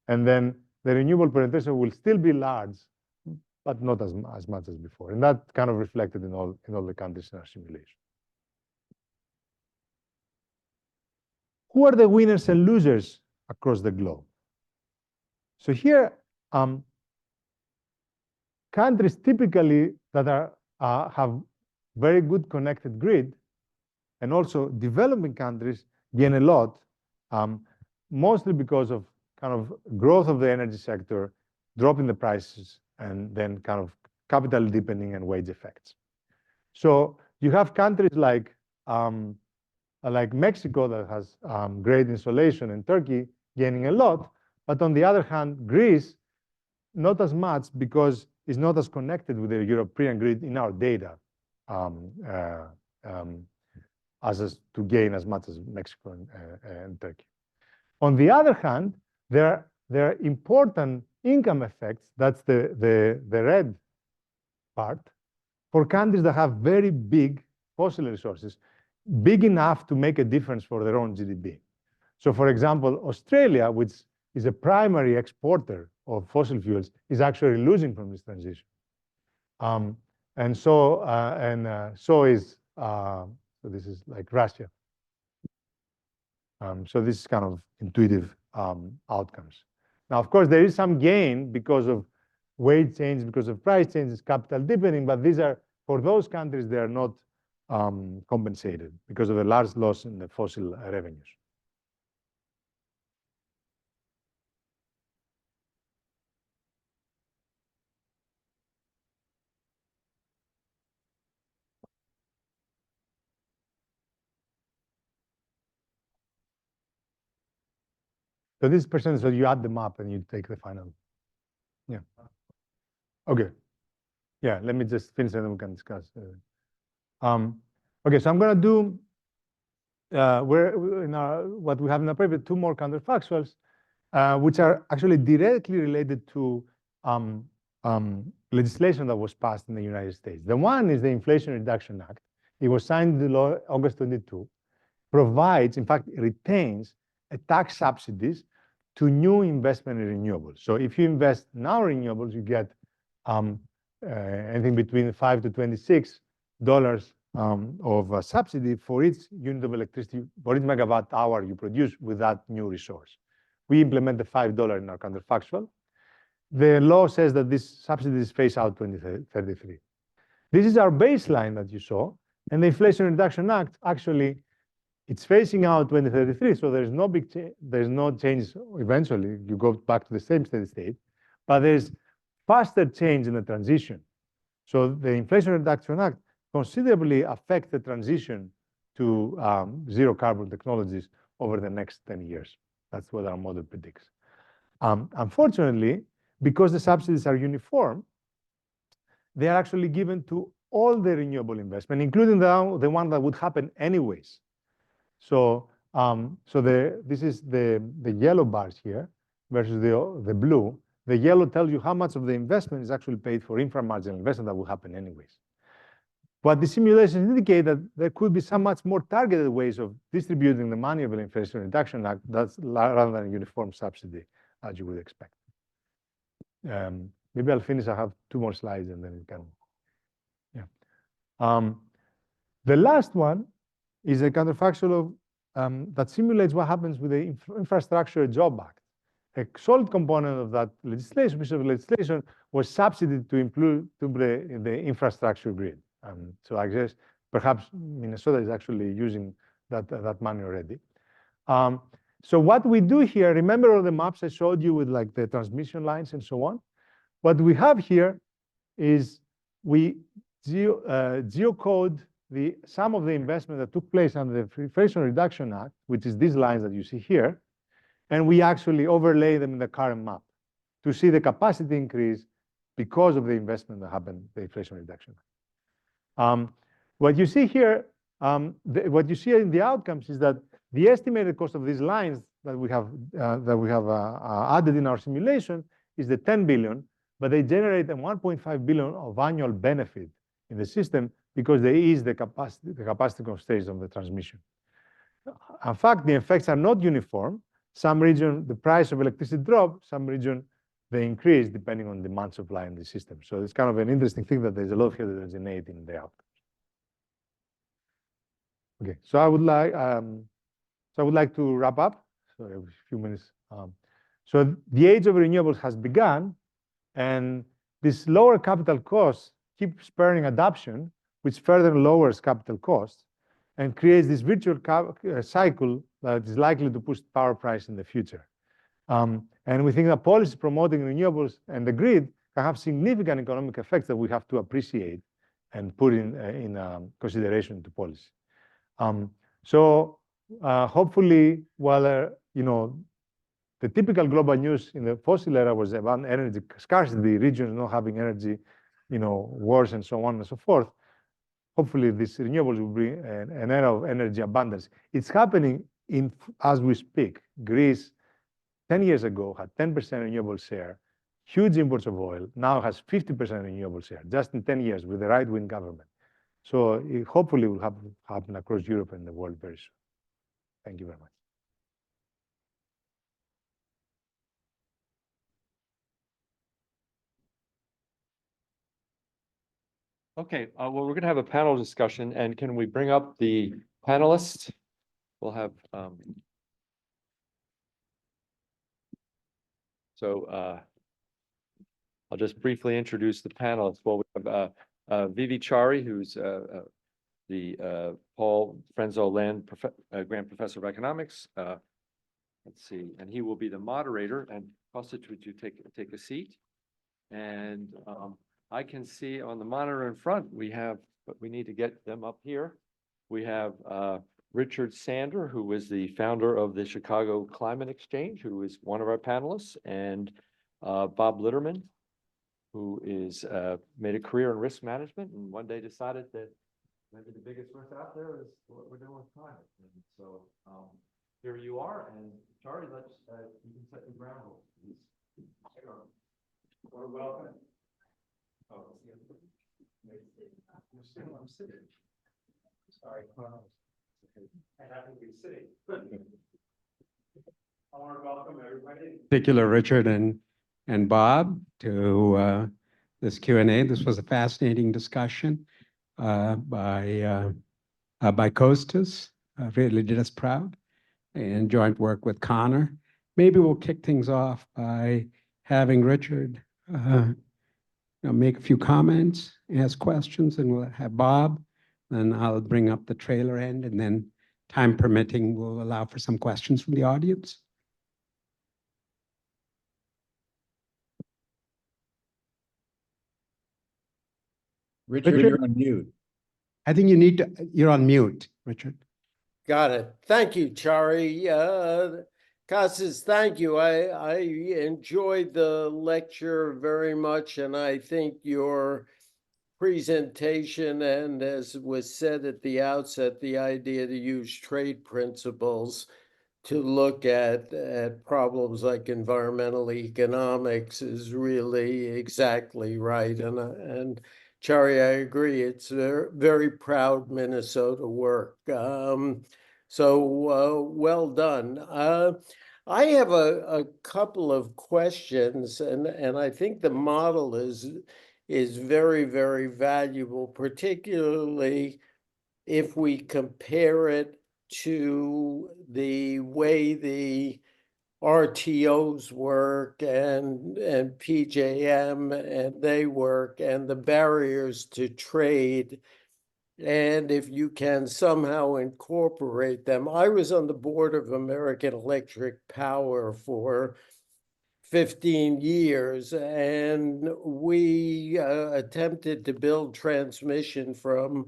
then the renewable penetration will still be large, but not as much as before. And that kind of reflected in all the countries in our simulation. Who are the winners and losers across the globe? So here, countries typically that have very good connected grid, and also developing countries gain a lot, mostly because of kind of growth of the energy sector, drop in the prices, and then kind of capital deepening and wage effects. So you have countries like Mexico that has great insulation, and Turkey gaining a lot. But on the other hand, Greece, not as much, because it's not as connected with the European grid in our data as to gain as much as Mexico and Turkey. On the other hand, there are important income effects, that's the red part, for countries that have very big fossil resources, big enough to make a difference for their own GDP. So for example, Australia, which is a primary exporter of fossil fuels, is actually losing from this transition. And so this is like Russia. So this is kind of intuitive outcomes. Now, of course, there is some gain because of wage change, because of price changes, capital deepening, but these are, for those countries, they are not compensated because of a large loss in the fossil revenues. So this percentage, so you add them up and you take the final. Yeah. Okay. Yeah, let me just finish and then we can discuss. Okay, so I'm going to do what we have in our paper, 2 more counterfactuals, which are actually directly related to legislation that was passed in the United States. The one is the Inflation Reduction Act. It was signed into law August 22, provides, in fact, retains a tax subsidies to new investment in renewables. So if you invest now in renewables, you get anything between $5 to $26 of subsidy for each unit of electricity, for each megawatt hour you produce with that new resource. We implement the $5 in our counterfactual. The law says that this subsidy is phased out 2033. This is our baseline that you saw, and the Inflation Reduction Act actually, it's phasing out 2033, so there's no big there's no change eventually. You go back to the same steady state, but there's faster change in the transition. So the Inflation Reduction Act considerably affects the transition to zero carbon technologies over the next 10 years. That's what our model predicts. Unfortunately, because the subsidies are uniform, they are actually given to all the renewable investment, including the one that would happen anyways. So, this is the yellow bars here versus the blue. The yellow tells you how much of the investment is actually paid for inframarginal investment that will happen anyways. But the simulations indicate that there could be some much more targeted ways of distributing the money of the Inflation Reduction Act rather than a uniform subsidy, as you would expect. Maybe I'll finish. I have 2 more slides and then we can. Yeah. The last one is a counterfactual that simulates what happens with the Infrastructure Job Act. A solid component of that legislation, piece of legislation, was subsidy to improve the infrastructure grid. So I guess perhaps Minnesota is actually using that money already. So what we do here, remember all the maps I showed you with like the transmission lines and so on? What we have here is we geocode some of the investment that took place under the Inflation Reduction Act, which is these lines that you see here, and we actually overlay them in the current map to see the capacity increase because of the investment that happened, the Inflation Reduction Act. What you see here, what you see in the outcomes is that the estimated cost of these lines that we have added in our simulation is the 10 billion, but they generate a 1.5 billion of annual benefit in the system because they ease the capacity constraints of the transmission. In fact, the effects are not uniform. Some region, the price of electricity drop, some region, they increase depending on demand supply in the system. So it's kind of an interesting thing that there's a lot of heterogeneity in the outcomes. Okay, so I would like to wrap up. Sorry, a few minutes. So the age of renewables has begun, and this lower capital costs keep spurring adoption, which further lowers capital costs and creates this virtual cycle that is likely to push power price in the future. And we think that policy promoting renewables and the grid can have significant economic effects that we have to appreciate and put in consideration to policy. Hopefully, while the typical global news in the fossil era was about energy scarcity, regions not having energy, wars and so on and so forth. Hopefully, these renewables will bring an era of energy abundance. It's happening as we speak. Greece, 10 years ago, had 10% renewable share, huge imports of oil, now has 50% renewable share, just in 10 years with the right-wing government. So it hopefully will happen across Europe and the world very soon. Thank you very much. Okay, well, we're going to have a panel discussion, and can we bring up the panelists? We'll have, I'll just briefly introduce the panelists. Well, we have Vivi Chari, who's the Paul Frenzo Land Grant Professor of Economics. Let's see, and he will be the moderator. And Costas, would you take a seat? And I can see on the monitor in front, but we need to get them up here. We have Richard Sander, who is the founder of the Chicago Climate Exchange, who is one of our panelists, and Bob Litterman, who is made a career in risk management and one day decided that maybe the biggest risk out there is what we're doing with climate. And so here you are, and Charlie, you can set the ground rules, please. Or welcome. Oh, I'm sitting. Sorry. I happen to be sitting. I want to welcome everybody. In particular, Richard and Bob to this Q&A. This was a fascinating discussion by Costas. Really did us proud, and joint work with Conor. Maybe we'll kick things off by having Richard make a few comments, ask questions, and we'll have Bob. Then I'll bring up the trailer end, and then time permitting, we'll allow for some questions from the audience. Richard, you're on mute. I think you're on mute, Richard. Got it. Thank you, Chari. Costas, thank you. I enjoyed the lecture very much, and I think your presentation, and as was said at the outset, the idea to use trade principles to look at problems like environmental economics is really exactly right. And Chari, I agree. It's very proud Minnesota work. Well done. I have a couple of questions, and I think the model is very, very valuable, particularly if we compare it to the way the RTOs work and PJM and they work, and the barriers to trade, and if you can somehow incorporate them. I was on the board of American Electric Power for 15 years, and we attempted to build transmission from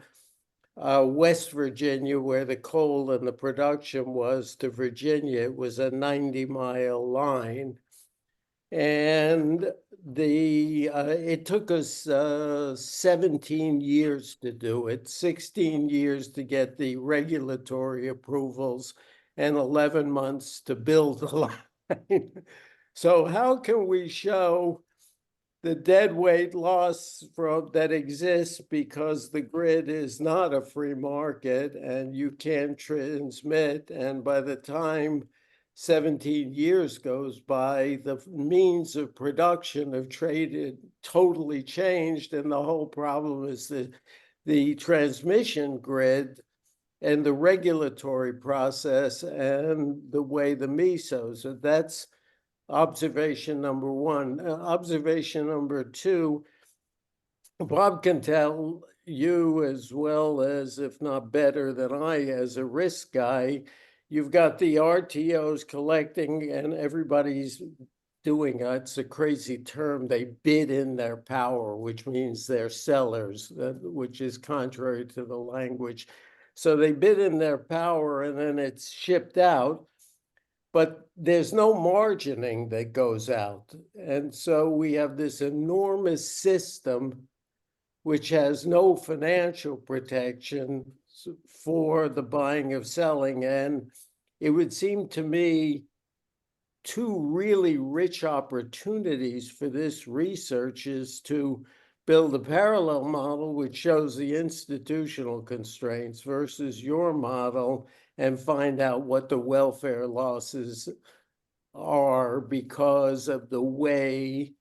West Virginia, where the coal and the production was, to Virginia. It was a 90-mile line. And it took us 17 years to do it, 16 years to get the regulatory approvals, and 11 months to build the line. So how can we show the deadweight loss that exists because the grid is not a free market and you can't transmit, and by the time 17 years goes by, the means of production have totally changed, and the whole problem is the transmission grid and the regulatory process and the way the MESOs. So that's observation number one. Observation number two, Bob can tell you as well as, if not better than I, as a risk guy, you've got the RTOs collecting, and everybody's doing, it's a crazy term, they bid in their power, which means they're sellers, which is contrary to the language. So they bid in their power and then it's shipped out, but there's no margining that goes out. And so we have this enormous system which has no financial protection for the buying of selling. And it would seem to me two really rich opportunities for this research is to build a parallel model which shows the institutional constraints versus your model and find out what the welfare losses are because of the way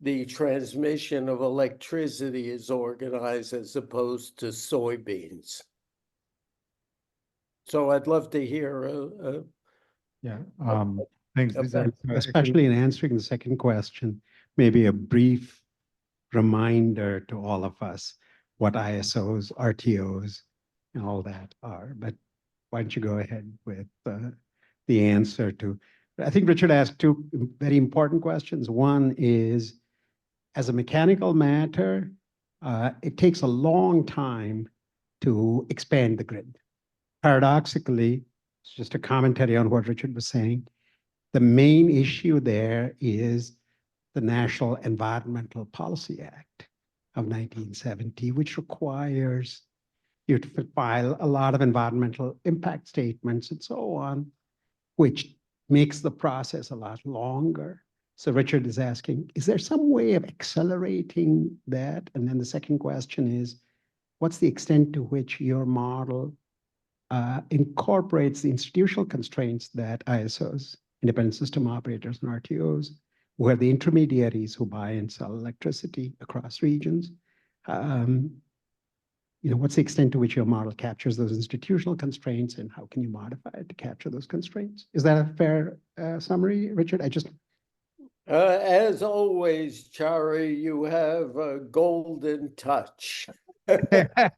the transmission of electricity is organized as opposed to soybeans. So I'd love to hear Yeah. Thanks. These are Especially in answering the second question, maybe a brief reminder to all of us what ISOs, RTOs, and all that are. But why don't you go ahead with the answer to, I think Richard asked two very important questions. One is, as a mechanical matter, it takes a long time to expand the grid. Paradoxically, it's just a commentary on what Richard was saying. The main issue there is the National Environmental Policy Act of 1970, which requires you to file a lot of environmental impact statements and so on, which makes the process a lot longer. So Richard is asking, is there some way of accelerating that? And then the second question is, what's the extent to which your model incorporates the institutional constraints that ISOs, independent system operators, and RTOs, who are the intermediaries who buy and sell electricity across regions? What's the extent to which your model captures those institutional constraints, and how can you modify it to capture those constraints? Is that a fair summary, Richard? as always, Chari, you have a golden touch. Yeah,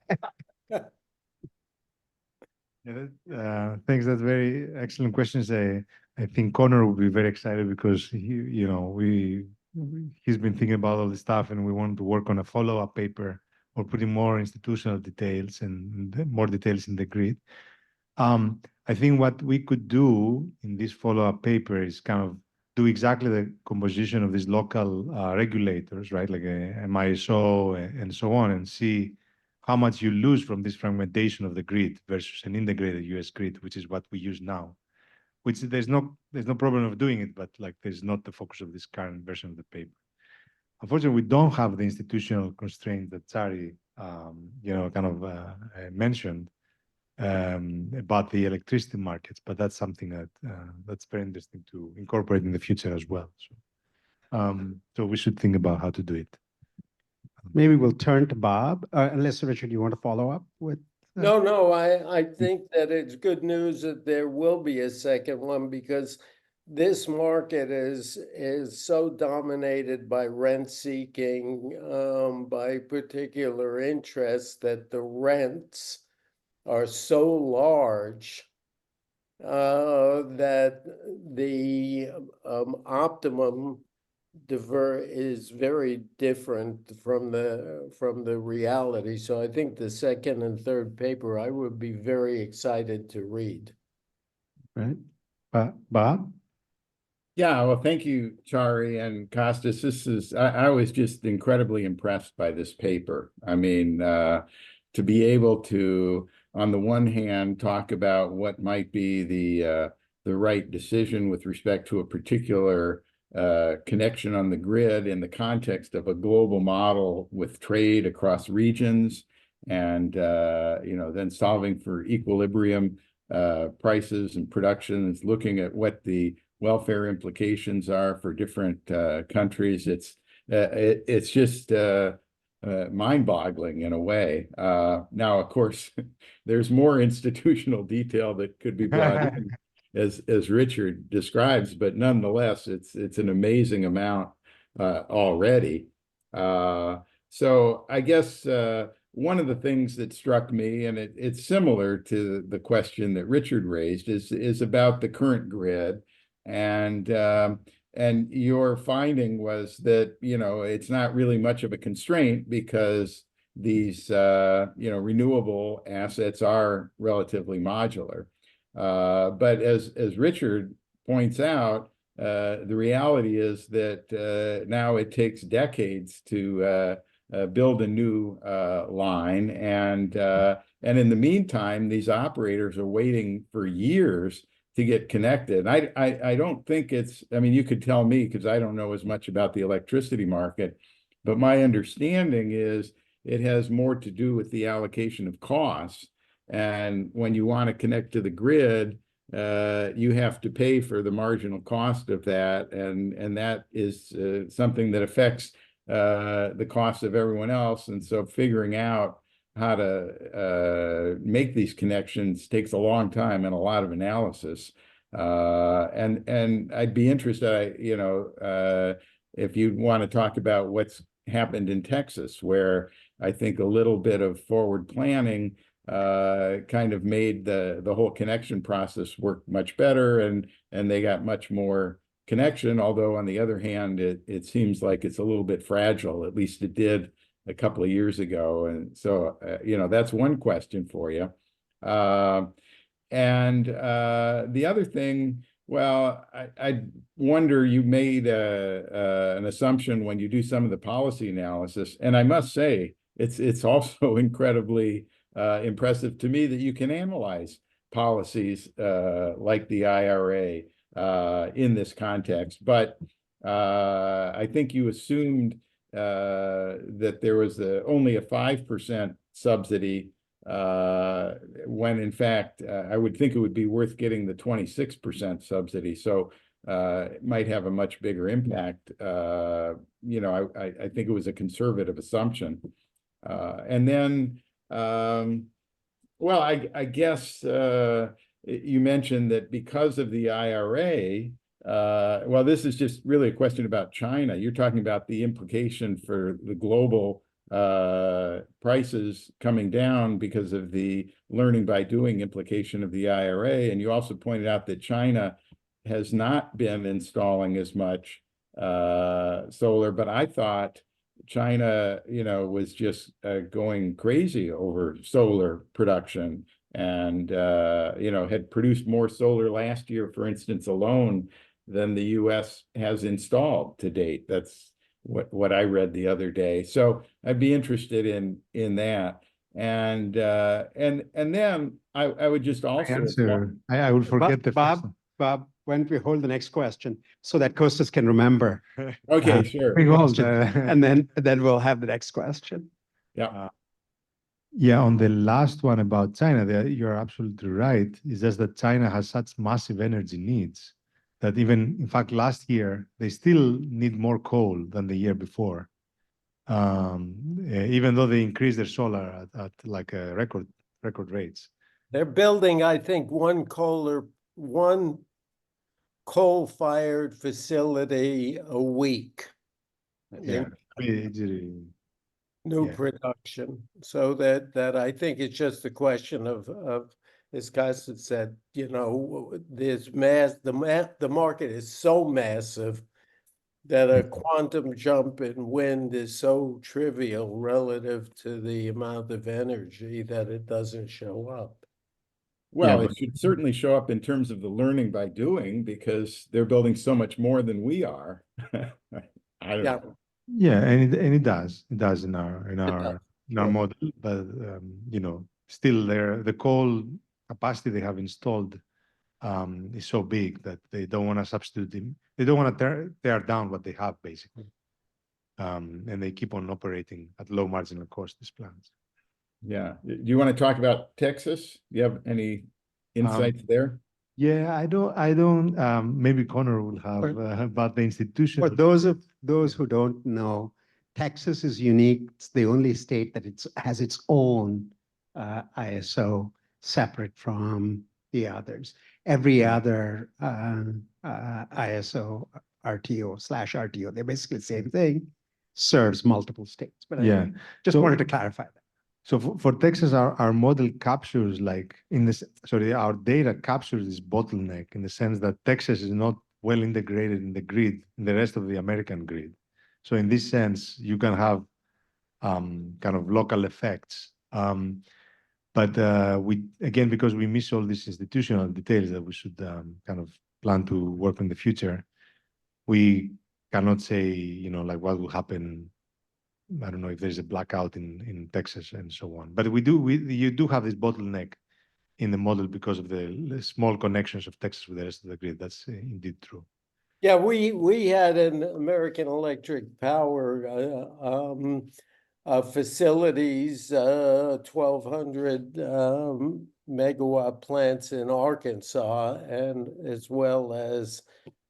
thanks. That's very excellent questions. I think Conor will be very excited because he's been thinking about all this stuff, and we want to work on a follow-up paper or putting more institutional details and more details in the grid. I think what we could do in this follow-up paper is kind of do exactly the composition of these local regulators, right? Like a MISO and so on, and see how much you lose from this fragmentation of the grid versus an integrated US grid, which is what we use now. Which there's no problem of doing it, but like there's not the focus of this current version of the paper. Unfortunately, we don't have the institutional constraint that Chari, mentioned about the electricity markets, but that's something that that's very interesting to incorporate in the future as well. So we should think about how to do it. Maybe we'll turn to Bob, unless Richard, you want to follow up with? No, I think that it's good news that there will be a second one, because this market is so dominated by rent seeking, by particular interests, that the rents are so large that the optimum is very different from the reality. So I think the second and third paper I would be very excited to read. Right. Bob? Yeah, well, thank you, Chari and Costas. I was just incredibly impressed by this paper. I mean, to be able to, on the one hand, talk about what might be the right decision with respect to a particular connection on the grid in the context of a global model with trade across regions, and then solving for equilibrium prices and productions, looking at what the welfare implications are for different countries. It's just mind-boggling in a way. Now, of course, there's more institutional detail that could be brought in, as Richard describes, but nonetheless, it's an amazing amount already. So I guess one of the things that struck me, and it's similar to the question that Richard raised, is about the current grid. And and your finding was that, you know, it's not really much of a constraint because these, you know, renewable assets are relatively modular. But as Richard points out, the reality is that now it takes decades to build a new line, and in the meantime, these operators are waiting for years to get connected. I don't think it's, I mean, you could tell me because I don't know as much about the electricity market, but my understanding is it has more to do with the allocation of costs. And when you want to connect to the grid, you have to pay for the marginal cost of that, and that is something that affects the cost of everyone else. And so figuring out how to make these connections takes a long time and a lot of analysis. And I'd be interested, you know, if you want to talk about what's happened in Texas, where I think a little bit of forward planning kind of made the whole connection process work much better, and they got much more connection. Although on the other hand, it seems like it's a little bit fragile. At least it did a couple of years ago. And so, you know, that's one question for you. And the other thing, well, I wonder, you made an assumption when you do some of the policy analysis, and I must say, it's also incredibly impressive to me that you can analyze policies like the IRA in this context. But I think you assumed that there was only a 5% subsidy, when in fact, I would think it would be worth getting the 26% subsidy. So it might have a much bigger impact. You know, I think it was a conservative assumption. And then, well, I guess you mentioned that because of the IRA, well, this is just really a question about China. You're talking about the implication for the global prices coming down because of the learning by doing implication of the IRA. And you also pointed out that China has not been installing as much solar, but I thought China, you know, was just going crazy over solar production, and you know, had produced more solar last year, for instance, alone, than the U.S. has installed to date. That's what I read the other day. So I'd be interested in that. And then I would just also Answer. I will forget the first one. Bob, why don't we hold the next question so that Costas can remember? Okay, sure. We hold, And then we'll have the next question. Yeah. Yeah, on the last one about China, you're absolutely right. It's just that China has such massive energy needs that even, in fact, last year, they still need more coal than the year before, even though they increased their solar at like a record rates. They're building, I think, one coal-fired facility a week. Yeah. New Yeah. production. So that I think it's just a question of as Costas said, you know, there's the market is so massive that a quantum jump in wind is so trivial relative to the amount of energy that it doesn't show up. Well, Yeah, it should certainly show up in terms of the learning by doing, because they're building so much more than we are. I don't know. Yeah, and it does in our model, but you know, still the coal capacity they have installed is so big that they don't want to substitute them. They don't want to tear down what they have, basically, and they keep on operating at low marginal cost, these plants. Yeah. Do you want to talk about Texas? Do you have any insights there? Yeah, I don't. Maybe Conor will have about the institution. For those who don't know, Texas is unique. It's the only state that has its own ISO separate from the others. Every other ISO RTO/RTO, they're basically the same thing, serves multiple states. But Yeah, just wanted to clarify that. So for Texas, our model captures our data captures this bottleneck in the sense that Texas is not well integrated in the grid, in the rest of the American grid. So in this sense, you can have kind of local effects. But again, because we miss all these institutional details that we should kind of plan to work in the future, we cannot say, like what will happen. I don't know if there's a blackout in Texas and so on. But you do have this bottleneck in the model because of the small connections of Texas with the rest of the grid. That's indeed true. Yeah, we had an American Electric Power facilities, 1,200 megawatt plants in Arkansas, and as well as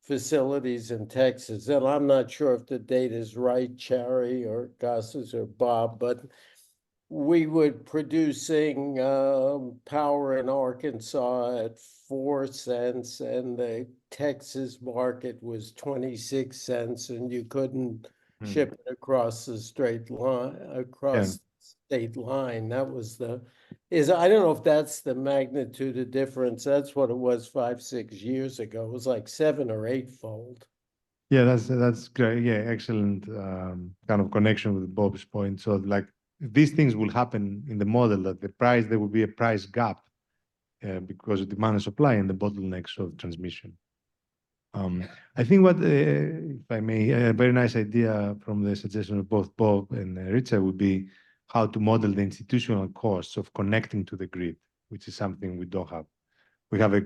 facilities in Texas. And I'm not sure if the data is right, Chari or Costas or Bob, but we were producing power in Arkansas at 4 cents, and the Texas market was 26 cents, and you couldn't ship it across the state line. That was I don't know if that's the magnitude of difference. That's what it was 5-6 years ago. It was like 7 or 8-fold. Yeah, that's great. Yeah, excellent kind of connection with Bob's point. So like these things will happen in the model, that there will be a price gap because of demand and supply and the bottlenecks of transmission. I think if I may, a very nice idea from the suggestion of both Bob and Richard would be how to model the institutional costs of connecting to the grid, which is something we don't have. We have a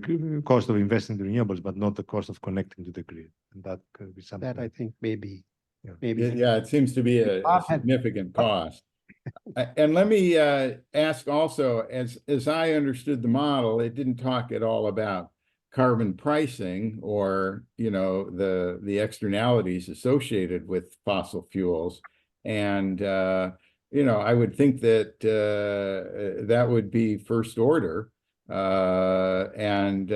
cost of investing in renewables, but not the cost of connecting to the grid. And that could be something. That I think maybe. Yeah, it seems to be a significant cost. And let me ask also, as I understood the model, it didn't talk at all about carbon pricing or the externalities associated with fossil fuels. And I would think that that would be first order. And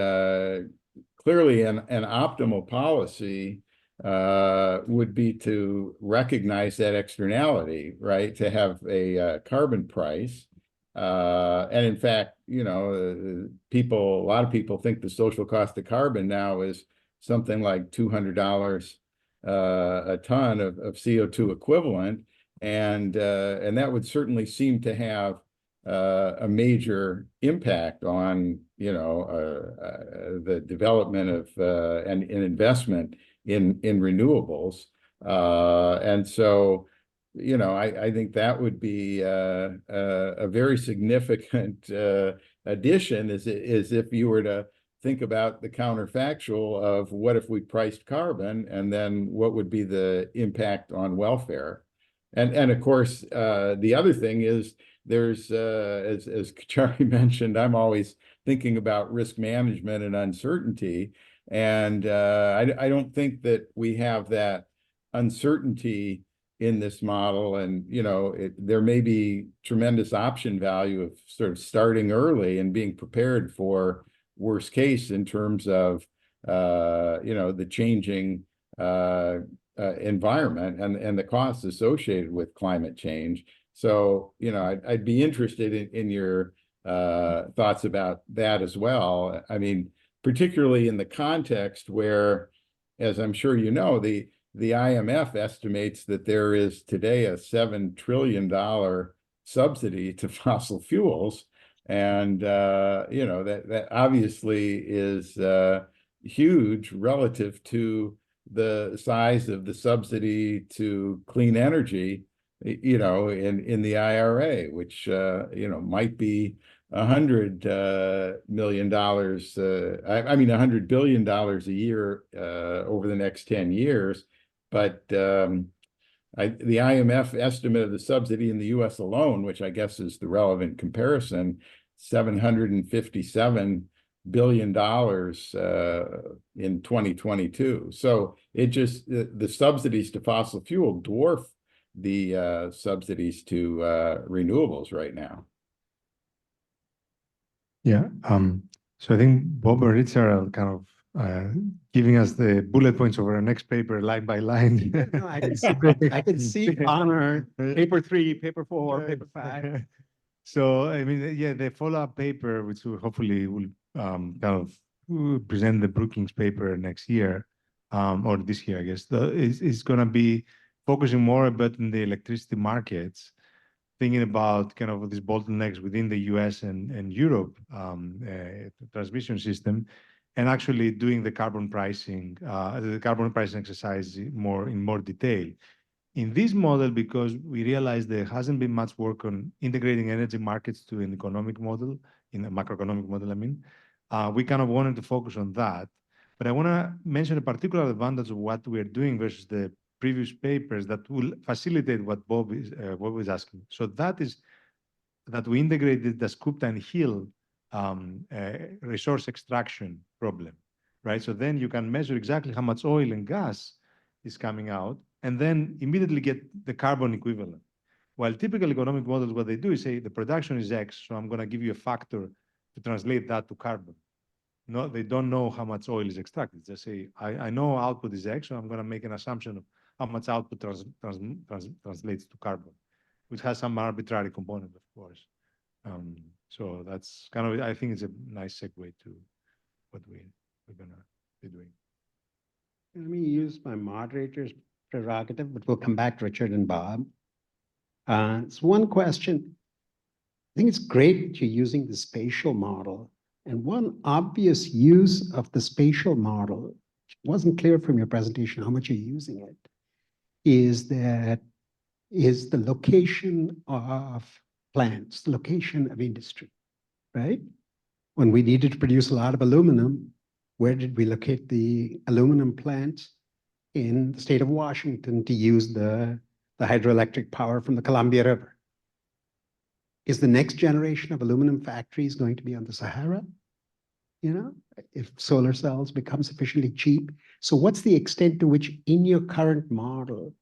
clearly an optimal policy would be to recognize that externality, right? To have a carbon price. And in fact, a lot of people think the social cost of carbon now is something like $200 a ton of CO2 equivalent. And that would certainly seem to have a major impact on, the development of and investment in renewables. And so, I think that would be a very significant addition, is if you were to think about the counterfactual of what if we priced carbon, and then what would be the impact on welfare. And of course, the other thing is there's, as Chari mentioned, I'm always thinking about risk management and uncertainty. And I don't think that we have that uncertainty in this model. And, there may be tremendous option value of sort of starting early and being prepared for worst case in terms of, the changing environment and the costs associated with climate change. So, I'd be interested in your thoughts about that as well. I mean, particularly in the context where, as I'm sure you know, the IMF estimates that there is today a $7 trillion subsidy to fossil fuels. And, that obviously is huge relative to the size of the subsidy to clean energy, in the IRA, which, might be $100 million, $100 billion a year over the next 10 years. But the IMF estimate of the subsidy in the US alone, which I guess is the relevant comparison, $757 billion in 2022. So the subsidies to fossil fuel dwarf the subsidies to renewables right now. Yeah. So I think Bob and Richard are kind of giving us the bullet points of our next paper line by line. No, I can see Conor, paper 3, paper 4, paper 5. So, I mean, yeah, the follow-up paper, which hopefully will kind of present the Brookings paper next year, or this year, I guess, is going to be focusing more about in the electricity markets, thinking about kind of these bottlenecks within the US and Europe transmission system, and actually doing the carbon pricing exercise in more detail. In this model, because we realized there hasn't been much work on integrating energy markets to an economic model, in a macroeconomic model, I mean, we kind of wanted to focus on that. But I want to mention a particular advantage of what we are doing versus the previous papers that will facilitate what Bob is asking. So that is that we integrated the Scooped and Hill resource extraction problem, right? So then you can measure exactly how much oil and gas is coming out, and then immediately get the carbon equivalent. While typical economic models, what they do is say the production is X, so I'm going to give you a factor to translate that to carbon. No, they don't know how much oil is extracted. They say, I know output is X, so I'm going to make an assumption of how much output translates to carbon, which has some arbitrary component, of course. So that's kind of, I think it's a nice segue to what we're going to be doing. Let me use my moderator's prerogative, but we'll come back to Richard and Bob. It's one question. I think it's great that you're using the spatial model. And one obvious use of the spatial model, which wasn't clear from your presentation how much you're using it, is the location of plants, the location of industry, right? When we needed to produce a lot of aluminum, where did we locate the aluminum plants? In the state of Washington to use the hydroelectric power from the Columbia River. Is the next generation of aluminum factories going to be on the Sahara? You know, if solar cells become sufficiently cheap. So what's the extent to which in your current model,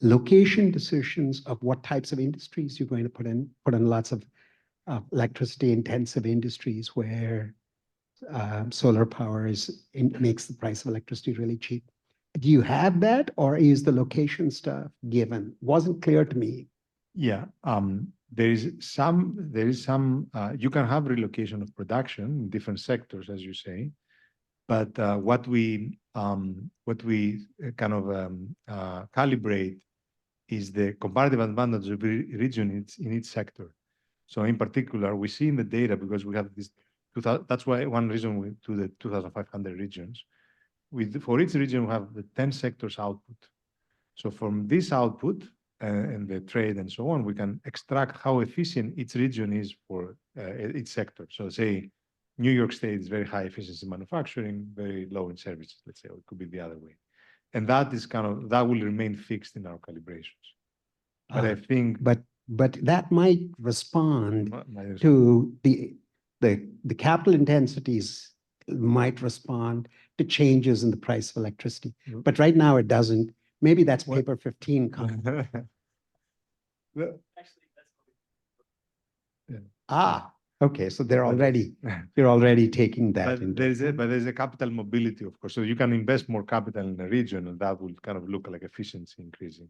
location decisions of what types of industries you're going to put in lots of electricity intensive industries where solar power makes the price of electricity really cheap? Do you have that, or is the location stuff given? Wasn't clear to me. Yeah, there is some, you can have relocation of production in different sectors, as you say, but what we kind of calibrate is the comparative advantage of region in each sector. So in particular, we see in the data, because we have this, that's why one reason we do the 2,500 regions. For each region, we have the 10 sectors output. So from this output and the trade and so on, we can extract how efficient each region is for each sector. So say New York State is very high efficiency manufacturing, very low in services, let's say, or it could be the other way. And that is that will remain fixed in our calibrations. But I think, but that might respond to the capital intensities might respond to changes in the price of electricity. But right now it doesn't. Maybe that's paper 15. Okay. So they're already taking that. But there's a capital mobility, of course. So you can invest more capital in a region, and that will kind of look like efficiency increasing.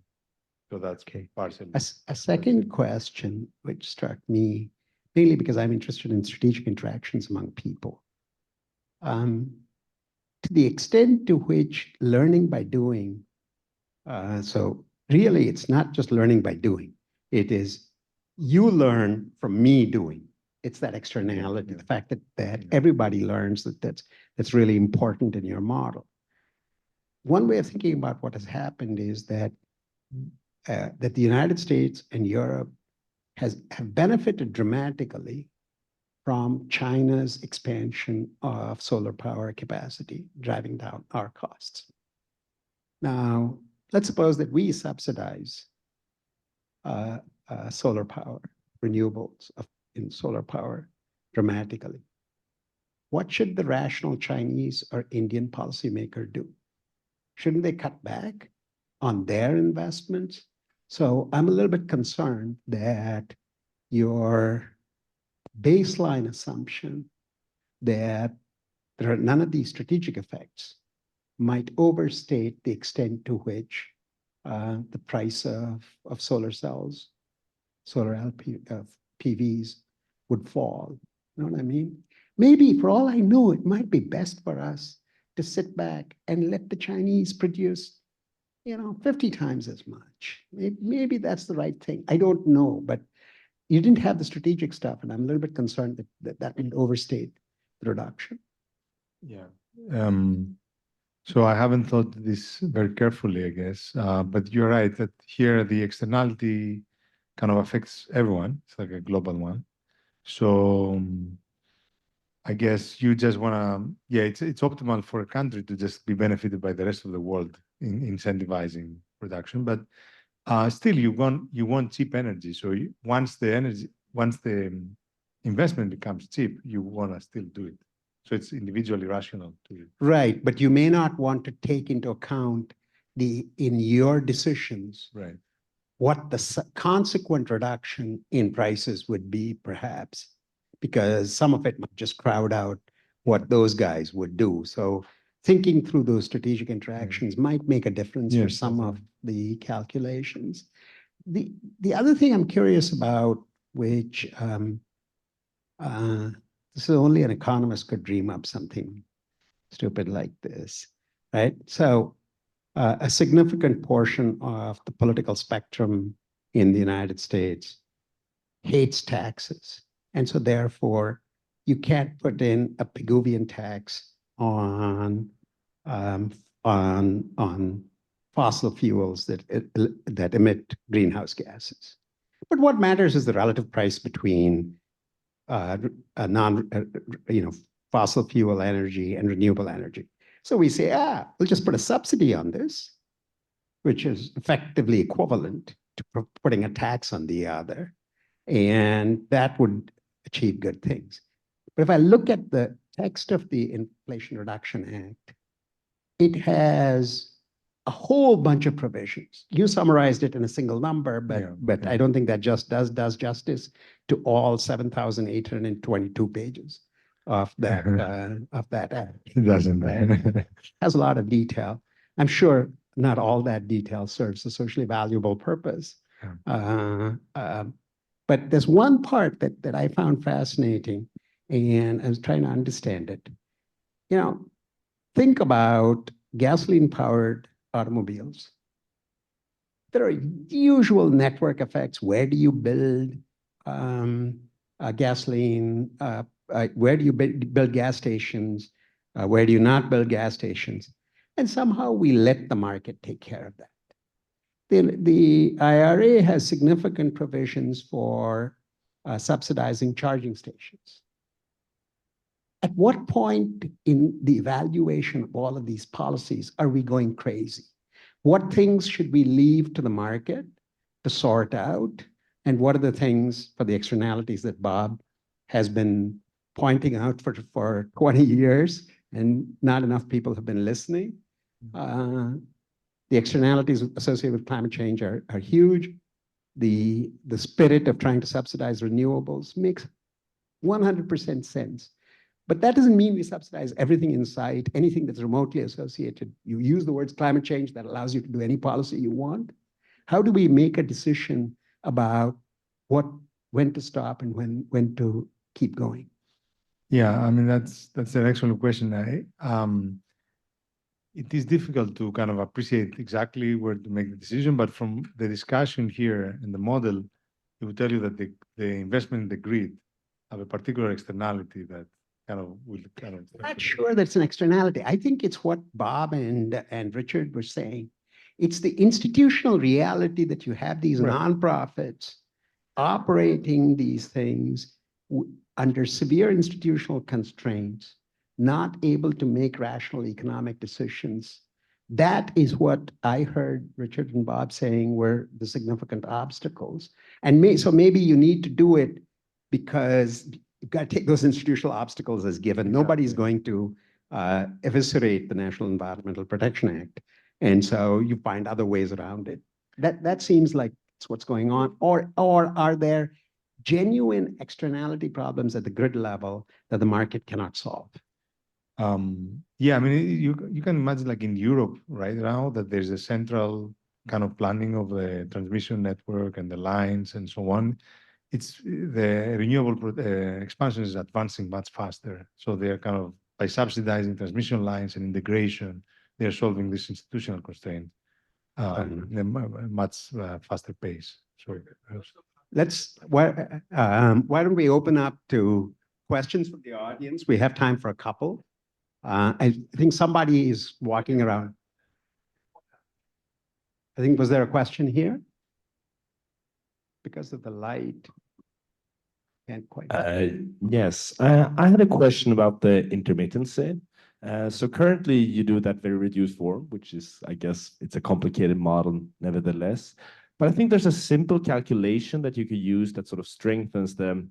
So that's partially. A second question, which struck me, mainly because I'm interested in strategic interactions among people. To the extent to which learning by doing, so really it's not just learning by doing, it is you learn from me doing. It's that externality, the fact that everybody learns that's really important in your model. One way of thinking about what has happened is that the United States and Europe have benefited dramatically from China's expansion of solar power capacity, driving down our costs. Now, let's suppose that we subsidize solar power, renewables in solar power dramatically. What should the rational Chinese or Indian policymaker do? Shouldn't they cut back on their investments? So I'm a little bit concerned that your baseline assumption that there are none of these strategic effects might overstate the extent to which the price of solar cells, solar PVs would fall. You know what I mean? Maybe for all I know, it might be best for us to sit back and let the Chinese produce, 50 times as much. Maybe that's the right thing. I don't know, but you didn't have the strategic stuff, and I'm a little bit concerned that would overstate the reduction. Yeah. So I haven't thought this very carefully, I guess. But you're right that here the externality kind of affects everyone. It's like a global one. So I guess you just want to, yeah, it's optimal for a country to just be benefited by the rest of the world in incentivizing production. But still, you want cheap energy. So once the investment becomes cheap, you want to still do it. So it's individually rational to. Right, but you may not want to take into account in your decisions Right. what the consequent reduction in prices would be, perhaps, because some of it might just crowd out what those guys would do. So thinking through those strategic interactions might make a difference for Yes, some of definitely. the calculations. The other thing I'm curious about, which this is only an economist could dream up something stupid like this, right? So a significant portion of the political spectrum in the United States hates taxes. And so therefore, you can't put in a Pigouvian tax on fossil fuels that emit greenhouse gases. But what matters is the relative price between fossil fuel energy and renewable energy. So we say, we'll just put a subsidy on this, which is effectively equivalent to putting a tax on the other, and that would achieve good things. But if I look at the text of the Inflation Reduction Act, it has a whole bunch of provisions. You summarized it in a single number, but I don't think that just does justice to all 7,822 pages of that act. It doesn't. Right? Has a lot of detail. I'm sure not all that detail serves a socially valuable purpose. But there's one part that I found fascinating, and I was trying to understand it. Think about gasoline-powered automobiles. There are usual network effects. Where do you build gasoline? Where do you build gas stations? Where do you not build gas stations? And somehow we let the market take care of that. The IRA has significant provisions for subsidizing charging stations. At what point in the evaluation of all of these policies are we going crazy? What things should we leave to the market to sort out? And what are the things for the externalities that Bob has been pointing out for 20 years and not enough people have been listening? The externalities associated with climate change are huge. The spirit of trying to subsidize renewables makes 100% sense. But that doesn't mean we subsidize everything in sight, anything that's remotely associated. You use the words climate change, that allows you to do any policy you want. How do we make a decision about when to stop and when to keep going? Yeah, I mean, that's an excellent question. It is difficult to kind of appreciate exactly where to make the decision, but from the discussion here and the model, it will tell you that the investment in the grid have a particular externality that will I'm not sure that's an externality. I think it's what Bob and Richard were saying. It's the institutional reality that you have these nonprofits operating these things under severe institutional constraints, not able to make rational economic decisions. That is what I heard Richard and Bob saying were the significant obstacles. And so maybe you need to do it because you've got to take those institutional obstacles as given. Exactly. Nobody's going to eviscerate the National Environmental Protection Act. And so you find other ways around it. That seems like it's what's going on. Or are there genuine externality problems at the grid level that the market cannot solve? Yeah, I mean, you can imagine like in Europe right now that there's a central kind of planning of the transmission network and the lines and so on. It's the renewable expansion is advancing much faster. So they're kind of by subsidizing transmission lines and integration, they're solving this institutional constraint in a much faster pace. So why don't we open up to questions from the audience? We have time for a couple. I think somebody is walking around. I think, was there a question here? Because of the light. Can't quite. Yes, I had a question about the intermittency. So currently you do that very reduced form, which is, I guess, it's a complicated model nevertheless. But I think there's a simple calculation that you could use that sort of strengthens the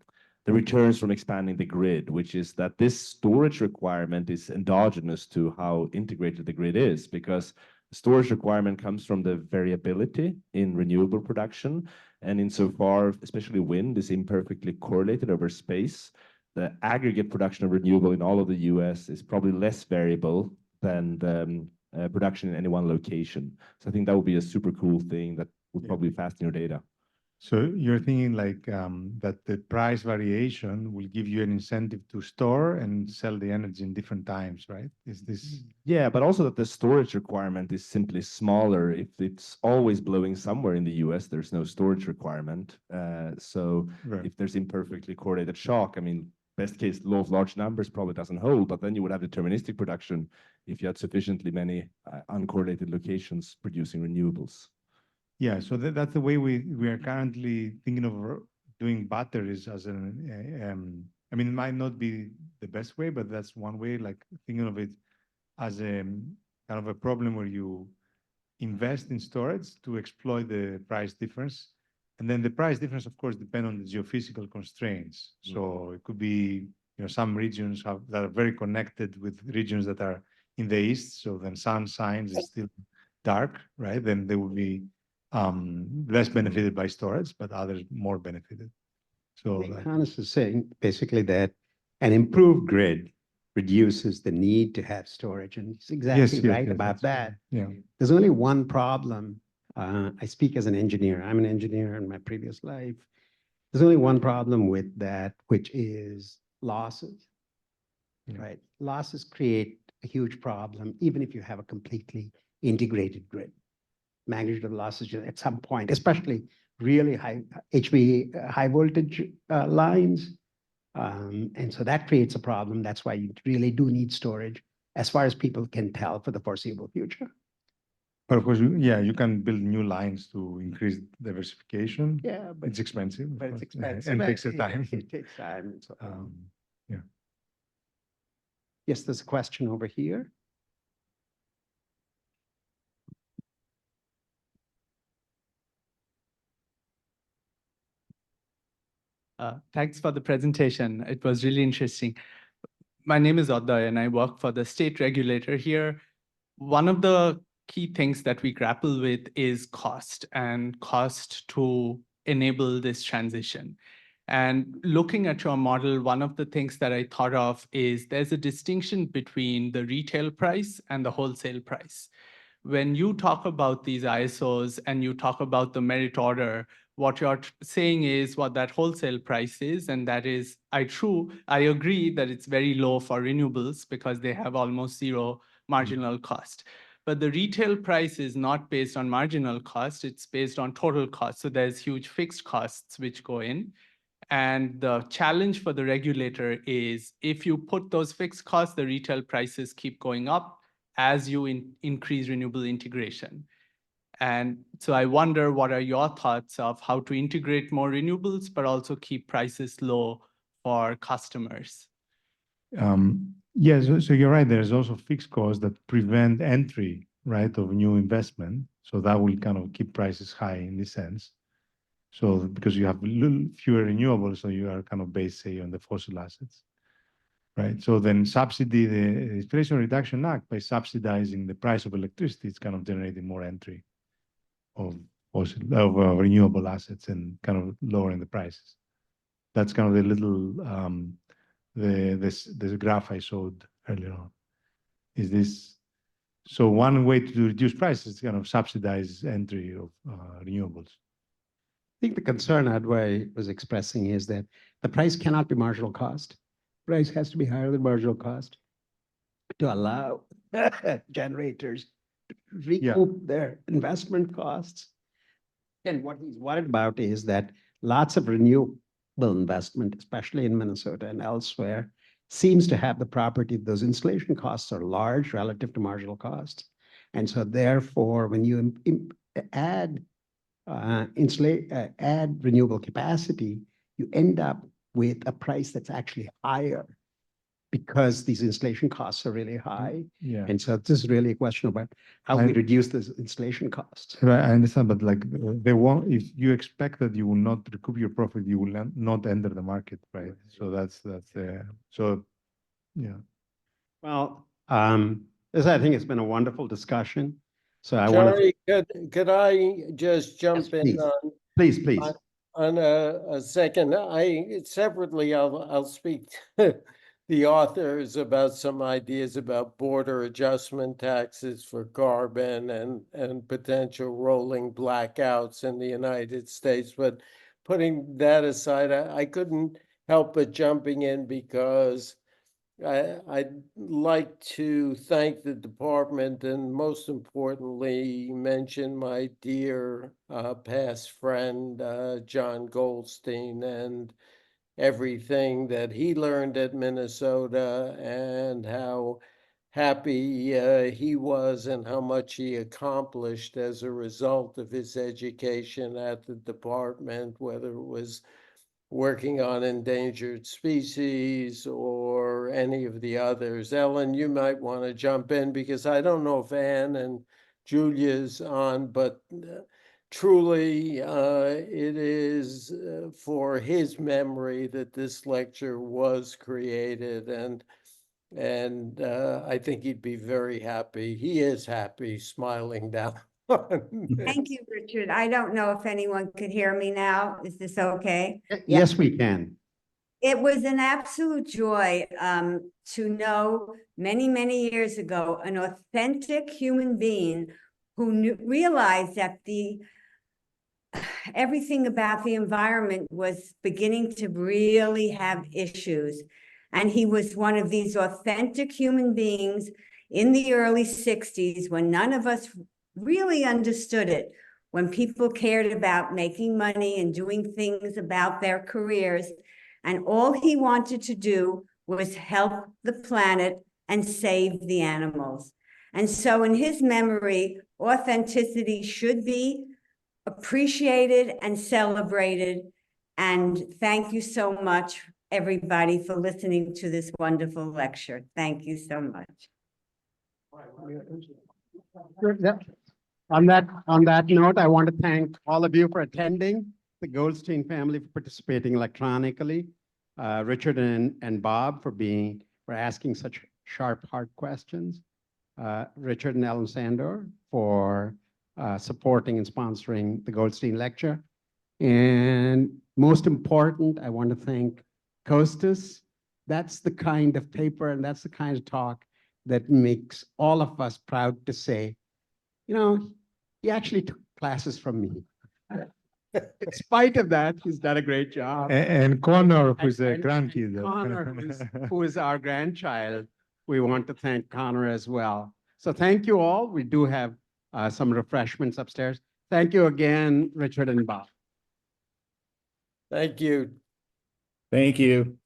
returns from expanding the grid, which is that this storage requirement is endogenous to how integrated the grid is, because the storage requirement comes from the variability in renewable production. And insofar, especially wind is imperfectly correlated over space, the aggregate production of renewable in all of the US is probably less variable than the production in any one location. So I think that would be a super cool thing that would probably fasten your data. So you're thinking like that the price variation will give you an incentive to store and sell the energy in different times, right? Is this? Yeah, but also that the storage requirement is simply smaller. If it's always blowing somewhere in the US, there's no storage requirement. So if there's imperfectly correlated shock, I mean, best case law of large numbers probably doesn't hold, but then you would have deterministic production if you had sufficiently many uncorrelated locations producing renewables. Yeah, so that's the way we are currently thinking of doing batteries as an, I mean, it might not be the best way, but that's one way, like thinking of it as a kind of a problem where you invest in storage to exploit the price difference. And then the price difference, of course, depend on the geophysical constraints. So it could be, some regions that are very connected with regions that are in the east. So then sun shines is still dark, right? Then they will be less benefited by storage, but others more benefited. So Costas is saying basically that an improved grid reduces the need to have storage, and he's exactly right about that. Yeah. There's only one problem. I speak as an engineer. I'm an engineer in my previous life. There's only one problem with that, which is losses, right? Losses create a huge problem, even if you have a completely integrated grid. Magnitude of losses at some point, especially really high HV, high voltage lines. And so that creates a problem. That's why you really do need storage, as far as people can tell, for the foreseeable future. But of course, you can build new lines to increase diversification. Yeah, but it's expensive. But it's expensive. And takes time. It takes time. So, yeah. Yes, there's a question over here. Thanks for the presentation. It was really interesting. My name is Odday and I work for the state regulator here. One of the key things that we grapple with is cost and cost to enable this transition. And looking at your model, one of the things that I thought of is there's a distinction between the retail price and the wholesale price. When you talk about these ISOs and you talk about the merit order, what you're saying is what that wholesale price is, and that is, I agree that it's very low for renewables because they have almost zero marginal cost. But the retail price is not based on marginal cost, it's based on total cost. So there's huge fixed costs which go in. And the challenge for the regulator is if you put those fixed costs, the retail prices keep going up as you increase renewable integration. And so I wonder, what are your thoughts of how to integrate more renewables, but also keep prices low for customers? Yes, so you're right. There's also fixed costs that prevent entry, right, of new investment. So that will kind of keep prices high in this sense. So because you have fewer renewables, so you are kind of based, say, on the fossil assets, right? So then subsidy, the Inflation Reduction Act, by subsidizing the price of electricity, it's kind of generating more entry of renewable assets and kind of lowering the prices. That's kind of the little this graph I showed earlier on. Is this so one way to reduce prices is kind of subsidize entry of renewables? I think the concern Adwai was expressing is that the price cannot be marginal cost. Price has to be higher than marginal cost. to allow generators to recoup their investment costs. And what he's worried about is that lots of renewable investment, especially in Minnesota and elsewhere, seems to have the property those installation costs are large relative to marginal costs. And so therefore, when you add renewable capacity, you end up with a price that's actually higher because these installation costs are really high. Yeah. And so this is really a question about how we reduce this installation costs. Right, I understand, but like they won't, if you expect that you will not recoup your profit, you will not enter the market, right? So that's so yeah. Well, this I think has been a wonderful discussion. So I want to Charlie, could I just jump in please. on Please. on a second? Separately, I'll speak to the authors about some ideas about border adjustment taxes for carbon and potential rolling blackouts in the United States. But putting that aside, I couldn't help but jumping in because I'd like to thank the department and most importantly, mention my dear past friend, Jon Goldstein, and everything that he learned at Minnesota and how happy he was and how much he accomplished as a result of his education at the department, whether it was working on endangered species or any of the others. Ellen, you might want to jump in because I don't know if Anne and Julia's on, but truly it is for his memory that this lecture was created, and I think he'd be very happy. He is happy, smiling down. Thank you, Richard. I don't know if anyone could hear me now. Is this okay? Yes, we can. It was an absolute joy to know many years ago an authentic human being who realized that everything about the environment was beginning to really have issues. And he was one of these authentic human beings in the early 60s when none of us really understood it, when people cared about making money and doing things about their careers. And all he wanted to do was help the planet and save the animals. And so in his memory, authenticity should be appreciated and celebrated. And thank you so much, everybody, for listening to this wonderful lecture. Thank you so much. On that note, I want to thank all of you for attending, the Goldstein family for participating electronically, Richard and Bob for asking such sharp, hard questions, Richard and Ellen Sandor for supporting and sponsoring the Goldstein Lecture. And most important, I want to thank Costas. That's the kind of paper and that's the kind of talk that makes all of us proud to say, you know, he actually took classes from me. In spite of that, he's done a great job. And Conor, who's a grandkid. Conor, who is our grandchild, we want to thank Conor as well. So thank you all. We do have some refreshments upstairs. Thank you again, Richard and Bob. Thank you. Thank you.